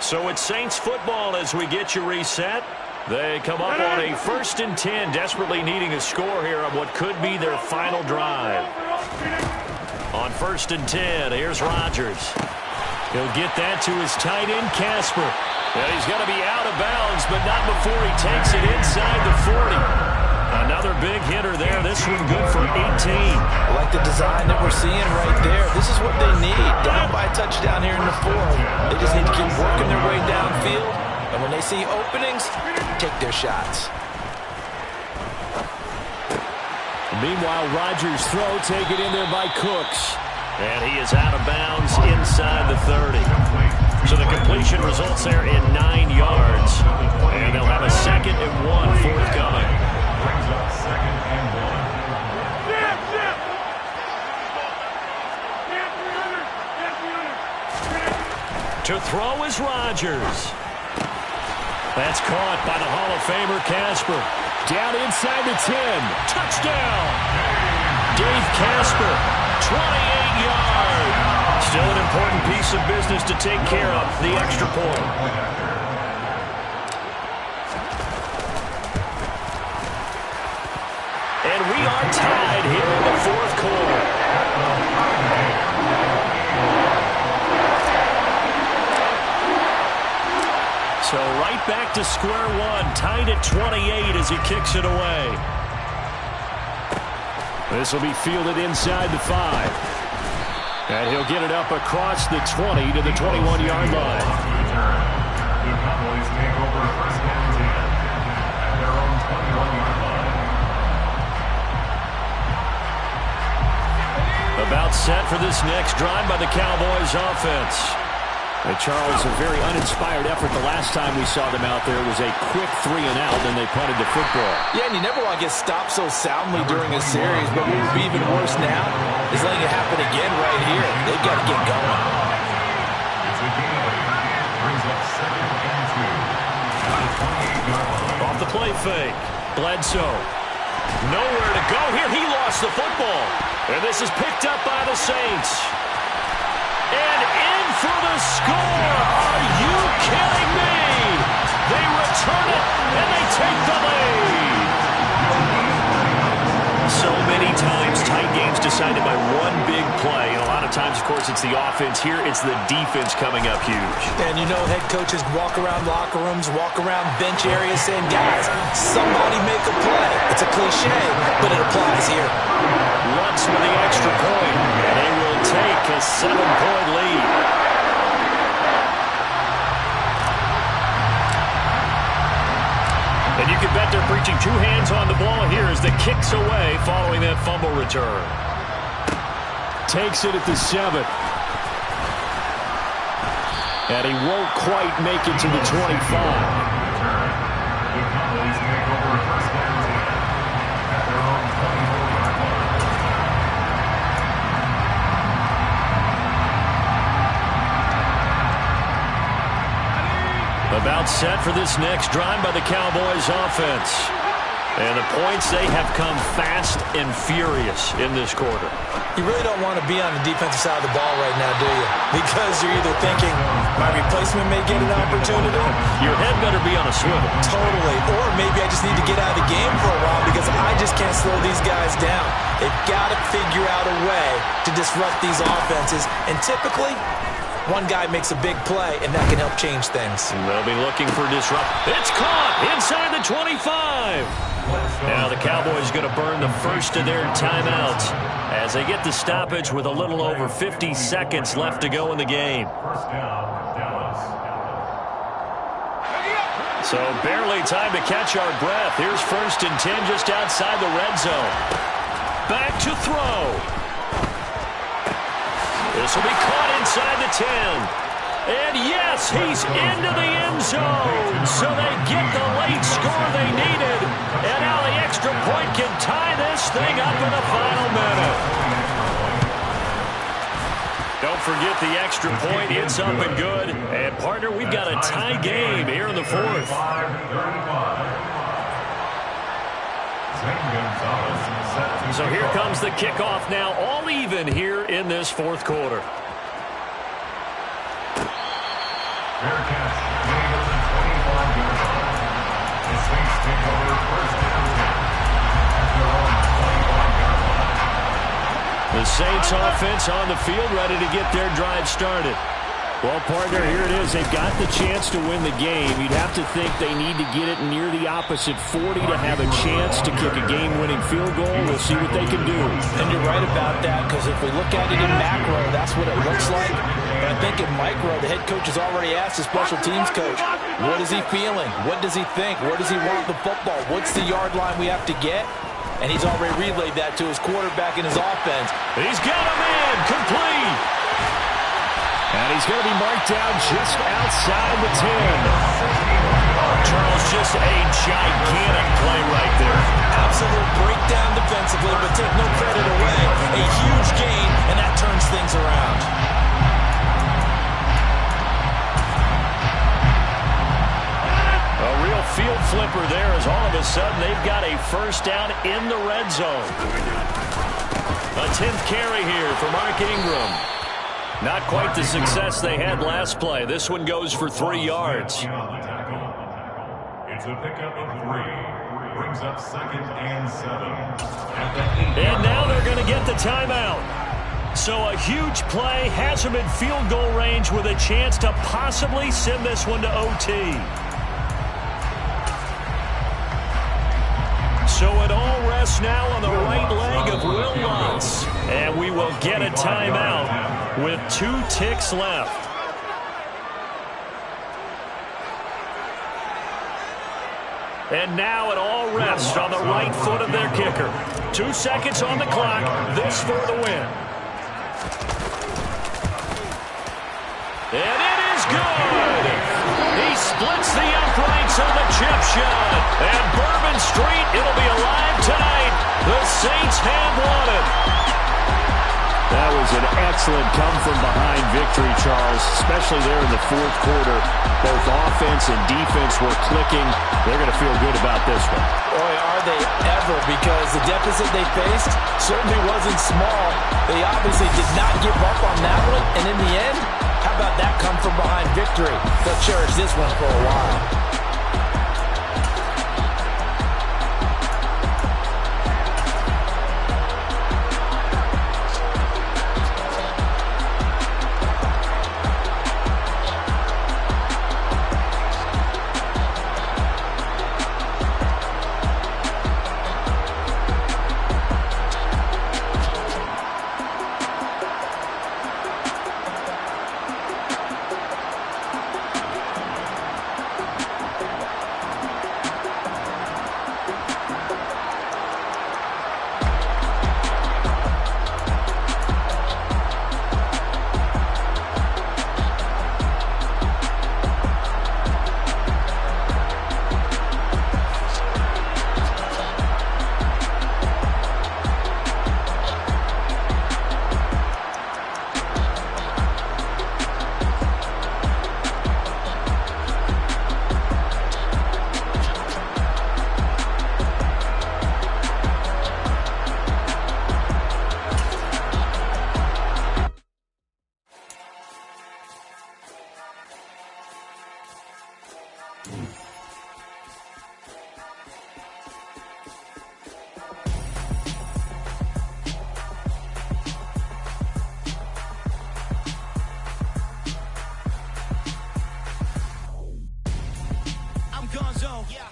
So it's Saints football as we get you reset. They come up on a 1st and 10, desperately needing a score here on what could be their final drive. On 1st and 10, here's Rodgers. He'll get that to his tight end, Casper. And he's going to be out of bounds, but not before he takes it inside the 40. Another big hitter there. This one good for 18. I like the design that we're seeing right there. This is what they need. Down by a touchdown here in the 4th. They just need to keep working their way downfield. And when they see openings, take their shots. Meanwhile, Rodgers' throw taken in there by Cooks. And he is out of bounds inside the 30. So the completion results there in 9 yards. And they'll have a 2nd and 1 forthcoming. Brings up 2nd and 1. To throw is Rodgers. That's caught by the Hall of Famer Casper. Down inside the 10. Touchdown! Dave Casper, 28 yards. Still an important piece of business to take care of, the extra point. And we are tied here in the 4th quarter. So right back to square one, tied at 28 as he kicks it away. This will be fielded inside the 5. And he'll get it up across the 20 to the 21-yard line. The Cowboys take over 1st and 10 at their own 21-yard line. About set for this next drive by the Cowboys offense. And Charles, a very uninspired effort the last time we saw them out there. It was a quick 3-and-out, and they punted the football. Yeah, and you never want to get stopped so soundly during a series, but what would be even worse now is letting it happen again right here. They've got to get going. It's a gain. Brings up 2nd and 2. 28-yard line. Off the play fake. Bledsoe. Nowhere to go here. He lost the football. And this is picked up by the Saints. And in for the score. Are you kidding me? They return it, and they take the lead. So many times, tight games decided by one big play. And a lot of times, of course, it's the offense. Here, it's the defense coming up huge. And you know, head coaches walk around locker rooms, walk around bench areas saying, guys, somebody make a play. It's a cliche, but it applies here. Lutz with the extra point, and they will take a 7-point lead. And you can bet they're preaching 2 hands on the ball here as the kick's away following that fumble return. Takes it at the 7. And he won't quite make it to the 25. The Cowboys take over 1st and 10 at their own 24-yard line. About set for this next drive by the Cowboys offense. And the points, they have come fast and furious in this quarter. You really don't want to be on the defensive side of the ball right now, do you? Because you're either thinking, my replacement may get an opportunity. Your head better be on a swivel. Totally. Or maybe I just need to get out of the game for a while because I just can't slow these guys down. They've got to figure out a way to disrupt these offenses. And typically, one guy makes a big play, and that can help change things. And they'll be looking for disrupt. It's caught inside the 25. Now the Cowboys going to burn the first of their timeouts as they get the stoppage with a little over 50 seconds left to go in the game. First down, Dallas. So barely time to catch our breath. Here's 1st and 10 just outside the red zone. Back to throw. This will be caught inside the 10. And yes, he's into the end zone. So they get the late score they needed. And now the extra point can tie this thing up in the final minute. Don't forget the extra point. It's up and good. And, partner, we've got a tie game here in the 4th. So here comes the kickoff now, all even here in this 4th quarter. Fair catch, made at the 25-yard line. The Saints take over 1st and 10 at their own 25-yard line. The Saints offense on the field, ready to get their drive started. Well, partner, here it is. They've got the chance to win the game. You'd have to think they need to get it near the opposite 40 to have a chance to kick a game-winning field goal. We'll see what they can do. And you're right about that, because if we look at it in macro, that's what it looks like. But I think in micro, the head coach has already asked the special teams coach, what is he feeling? What does he think? Where does he want the football? What's the yard line we have to get? and he's already relayed that to his quarterback in his offense. He's got a man, complete. And he's going to be marked down just outside the 10. Charles, just a gigantic play right there. Absolute breakdown defensively, but take no credit away. A huge gain, and that turns things around. A real field flipper there as all of a sudden they've got a first down in the red zone. A 10th carry here for Mark Ingram. Not quite the success they had last play. This one goes for 3 yards. It's a pickup of 3. Brings up 2nd and 7. And now they're going to get the timeout. So a huge play has them in field goal range with a chance to possibly send this one to OT. So it all rests now on the right leg of Will Lutz. And we will get a timeout with 2 ticks left. And now it all rests on the right foot of their kicker. 2 seconds on the clock. This for the win. And it is good. He splits the uprights on the chip shot. And Bourbon Street, it'll be alive tonight. The Saints have won it. That was an excellent come-from-behind victory, Charles, especially there in the fourth quarter. Both offense and defense were clicking. They're going to feel good about this one. Boy, are they ever, because the deficit they faced certainly wasn't small. They obviously did not give up on that one, and in the end, how about that come-from-behind victory? They'll cherish this one for a while.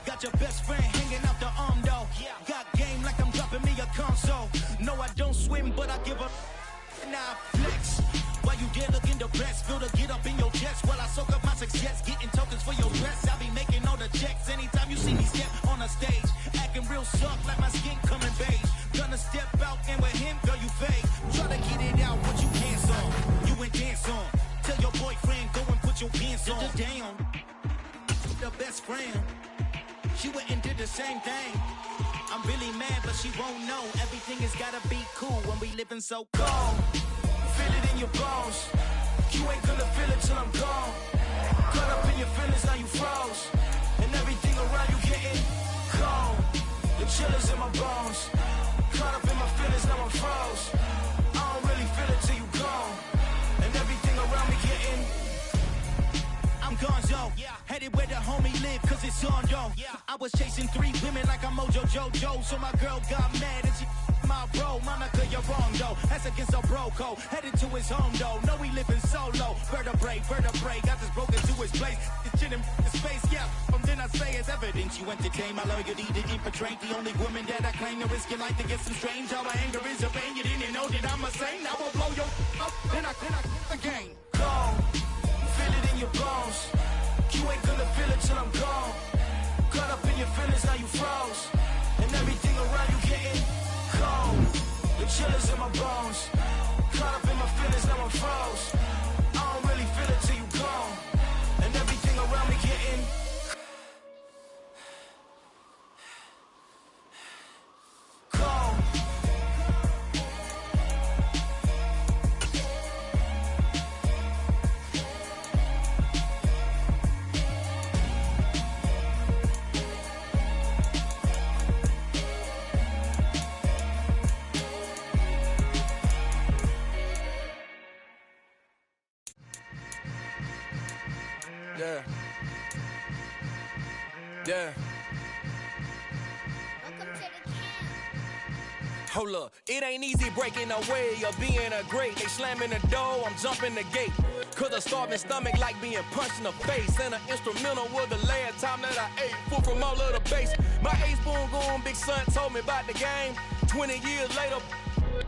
Got your best friend hanging out the arm though. Got game like I'm dropping me a console. No, I don't swim, but I give up. Now I flex. While you there looking the best, feel the get up in your chest while I soak up my success. Getting tokens for your dress. I be making all the checks anytime you see me step on a stage. Acting real soft like my skin coming beige. Gonna step out and with him, girl, you fake. Try to get it out, what you dance on. You ain't dance on. Tell your boyfriend, go and put your pants on. Down. The best friend. She went and did the same thing. I'm really mad, but she won't know. Everything has gotta be cool when we living so cold. Feel it in your bones. You ain't gonna feel it till I'm gone. Caught up in your feelings, now you froze. And everything around you getting cold. The chill is in my bones. Caught up in my feelings, now I'm froze. I don't really feel it till you gone. And everything around me getting I'm gonzo. Headed where the homie live, cause it's on, yo. I was chasing 3 women like I'm Mojo Jojo. So my girl got mad and she my bro. Monica, you're wrong, though. That's against a bro code. Headed to his home, though. No, he living solo. Vertebrae. Got this broken to his place. It's chin in his face, yeah. From then I say it's evidence. You entertain my loyalty to infiltrate. The only woman that I claim to risk your life to get some strange. How my anger is a pain. You didn't know that I'm a saint. I will blow your up. Then I again. Go. Feel it in your bones. You ain't gonna feel it till I'm gone. Caught up in your feelings, now you froze. And everything around you getting my bones. Caught up in my feelings, now I'm froze. I don't really feel it till you gone. And everything around me getting cold. Yeah. Yeah. Welcome to the camp. Hold up, it ain't easy breaking away or being a great. They slamming the door, I'm jumping the gate. Cause a starving stomach like being punched in the face. And an instrumental was the last time that I ate food from all of the base. My ace boom goon, big son told me about the game. 20 years later,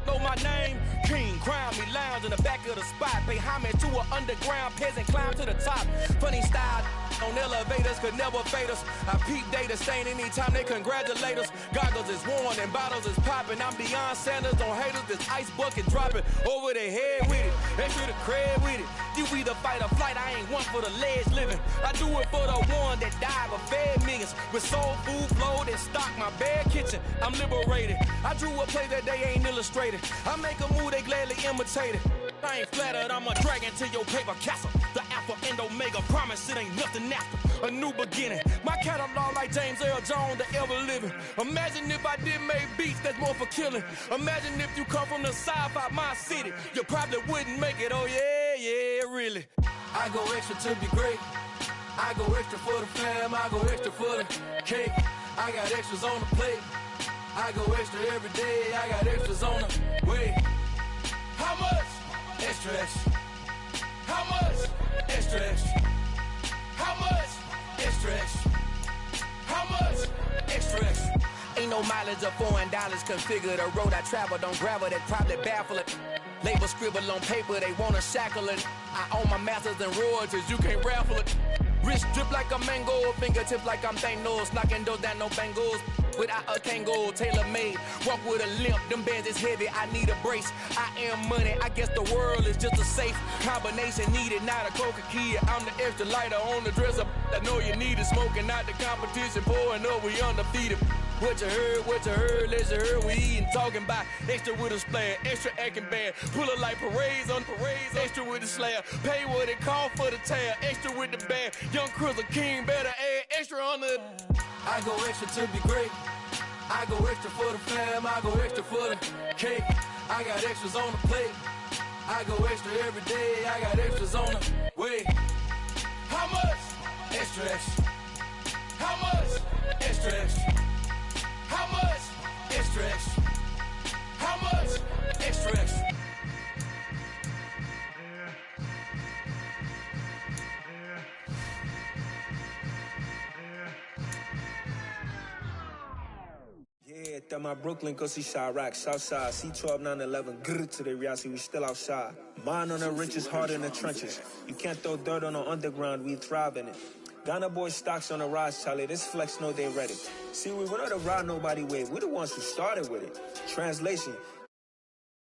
know my name. King, crown me, lounge in the back of the spot. Pay homage to an underground peasant, climb to the top. Funny style on elevators could never fade us. I peep data stain anytime they congratulate us. Goggles is worn and bottles is popping. I'm Deion Sanders on haters, this ice bucket dropping over their head with it. They should have cred with it. You either fight or flight, I ain't one for the ledge living. I do it for the one that died but fed millions. With soul food flow that stock my bare kitchen. I'm liberated. I drew a play that they ain't illustrated. I make a move, they gladly imitate it. I ain't flattered, I'm a dragon to your paper castle. The Alpha and Omega, promise it ain't nothing after. A new beginning. My catalog like James Earl Jones, the ever living. Imagine if I did make beats that's more for killing. Imagine if you come from the south out my city. You probably wouldn't make it, oh yeah, yeah, really. I go extra to be great. I go extra for the fam, I go extra for the cake. I got extras on the plate. I go extra every day, I got extras on the way. How much? Extra, extra. How much? Extra, extra. How much? Extra, extra. How much? Extra, extra. Ain't no mileage of $4 configure the road I travel. Don't gravel, that probably baffle it. Label scribble on paper, they wanna shackle it. I own my masters and royalties, you can't raffle it. Wrist drip like a mango, fingertips like I'm Thanos. Knocking those down, no bangles. Without a Kango, tailor-made. Walk with a limp, them bands is heavy, I need a brace. I am money, I guess the world is just a safe combination needed, not a coca key. I'm the extra lighter on the dresser. I know you need it, smoking out the competition, pouring up, we undefeated. What you heard, let you heard, we eating, talking about extra with a splash, extra acting bad, pull it like parades on parades, extra with the slab, pay what it cost for the tab, extra with the bag, young Crizzle King, better add extra on the. I go extra to be great, I go extra for the fam, I go extra for the cake, I got extras on the plate, I go extra every day, I got extras on the way. How much? Extra, extra. How much? Extra, extra. How much? Extra, extra. How much? Extra, extra. Yeah, that my Brooklyn, go see Chirac, Southside, C12, 911, grr to the reality, we still outside. Mine on the riches, hard in the trenches. You can't throw dirt on the underground, we thrive in it. Ghana boys stocks on the rise, Charlie, this flex know they ready. See, we were not a ride nobody wave, we the ones who started with it. Translation,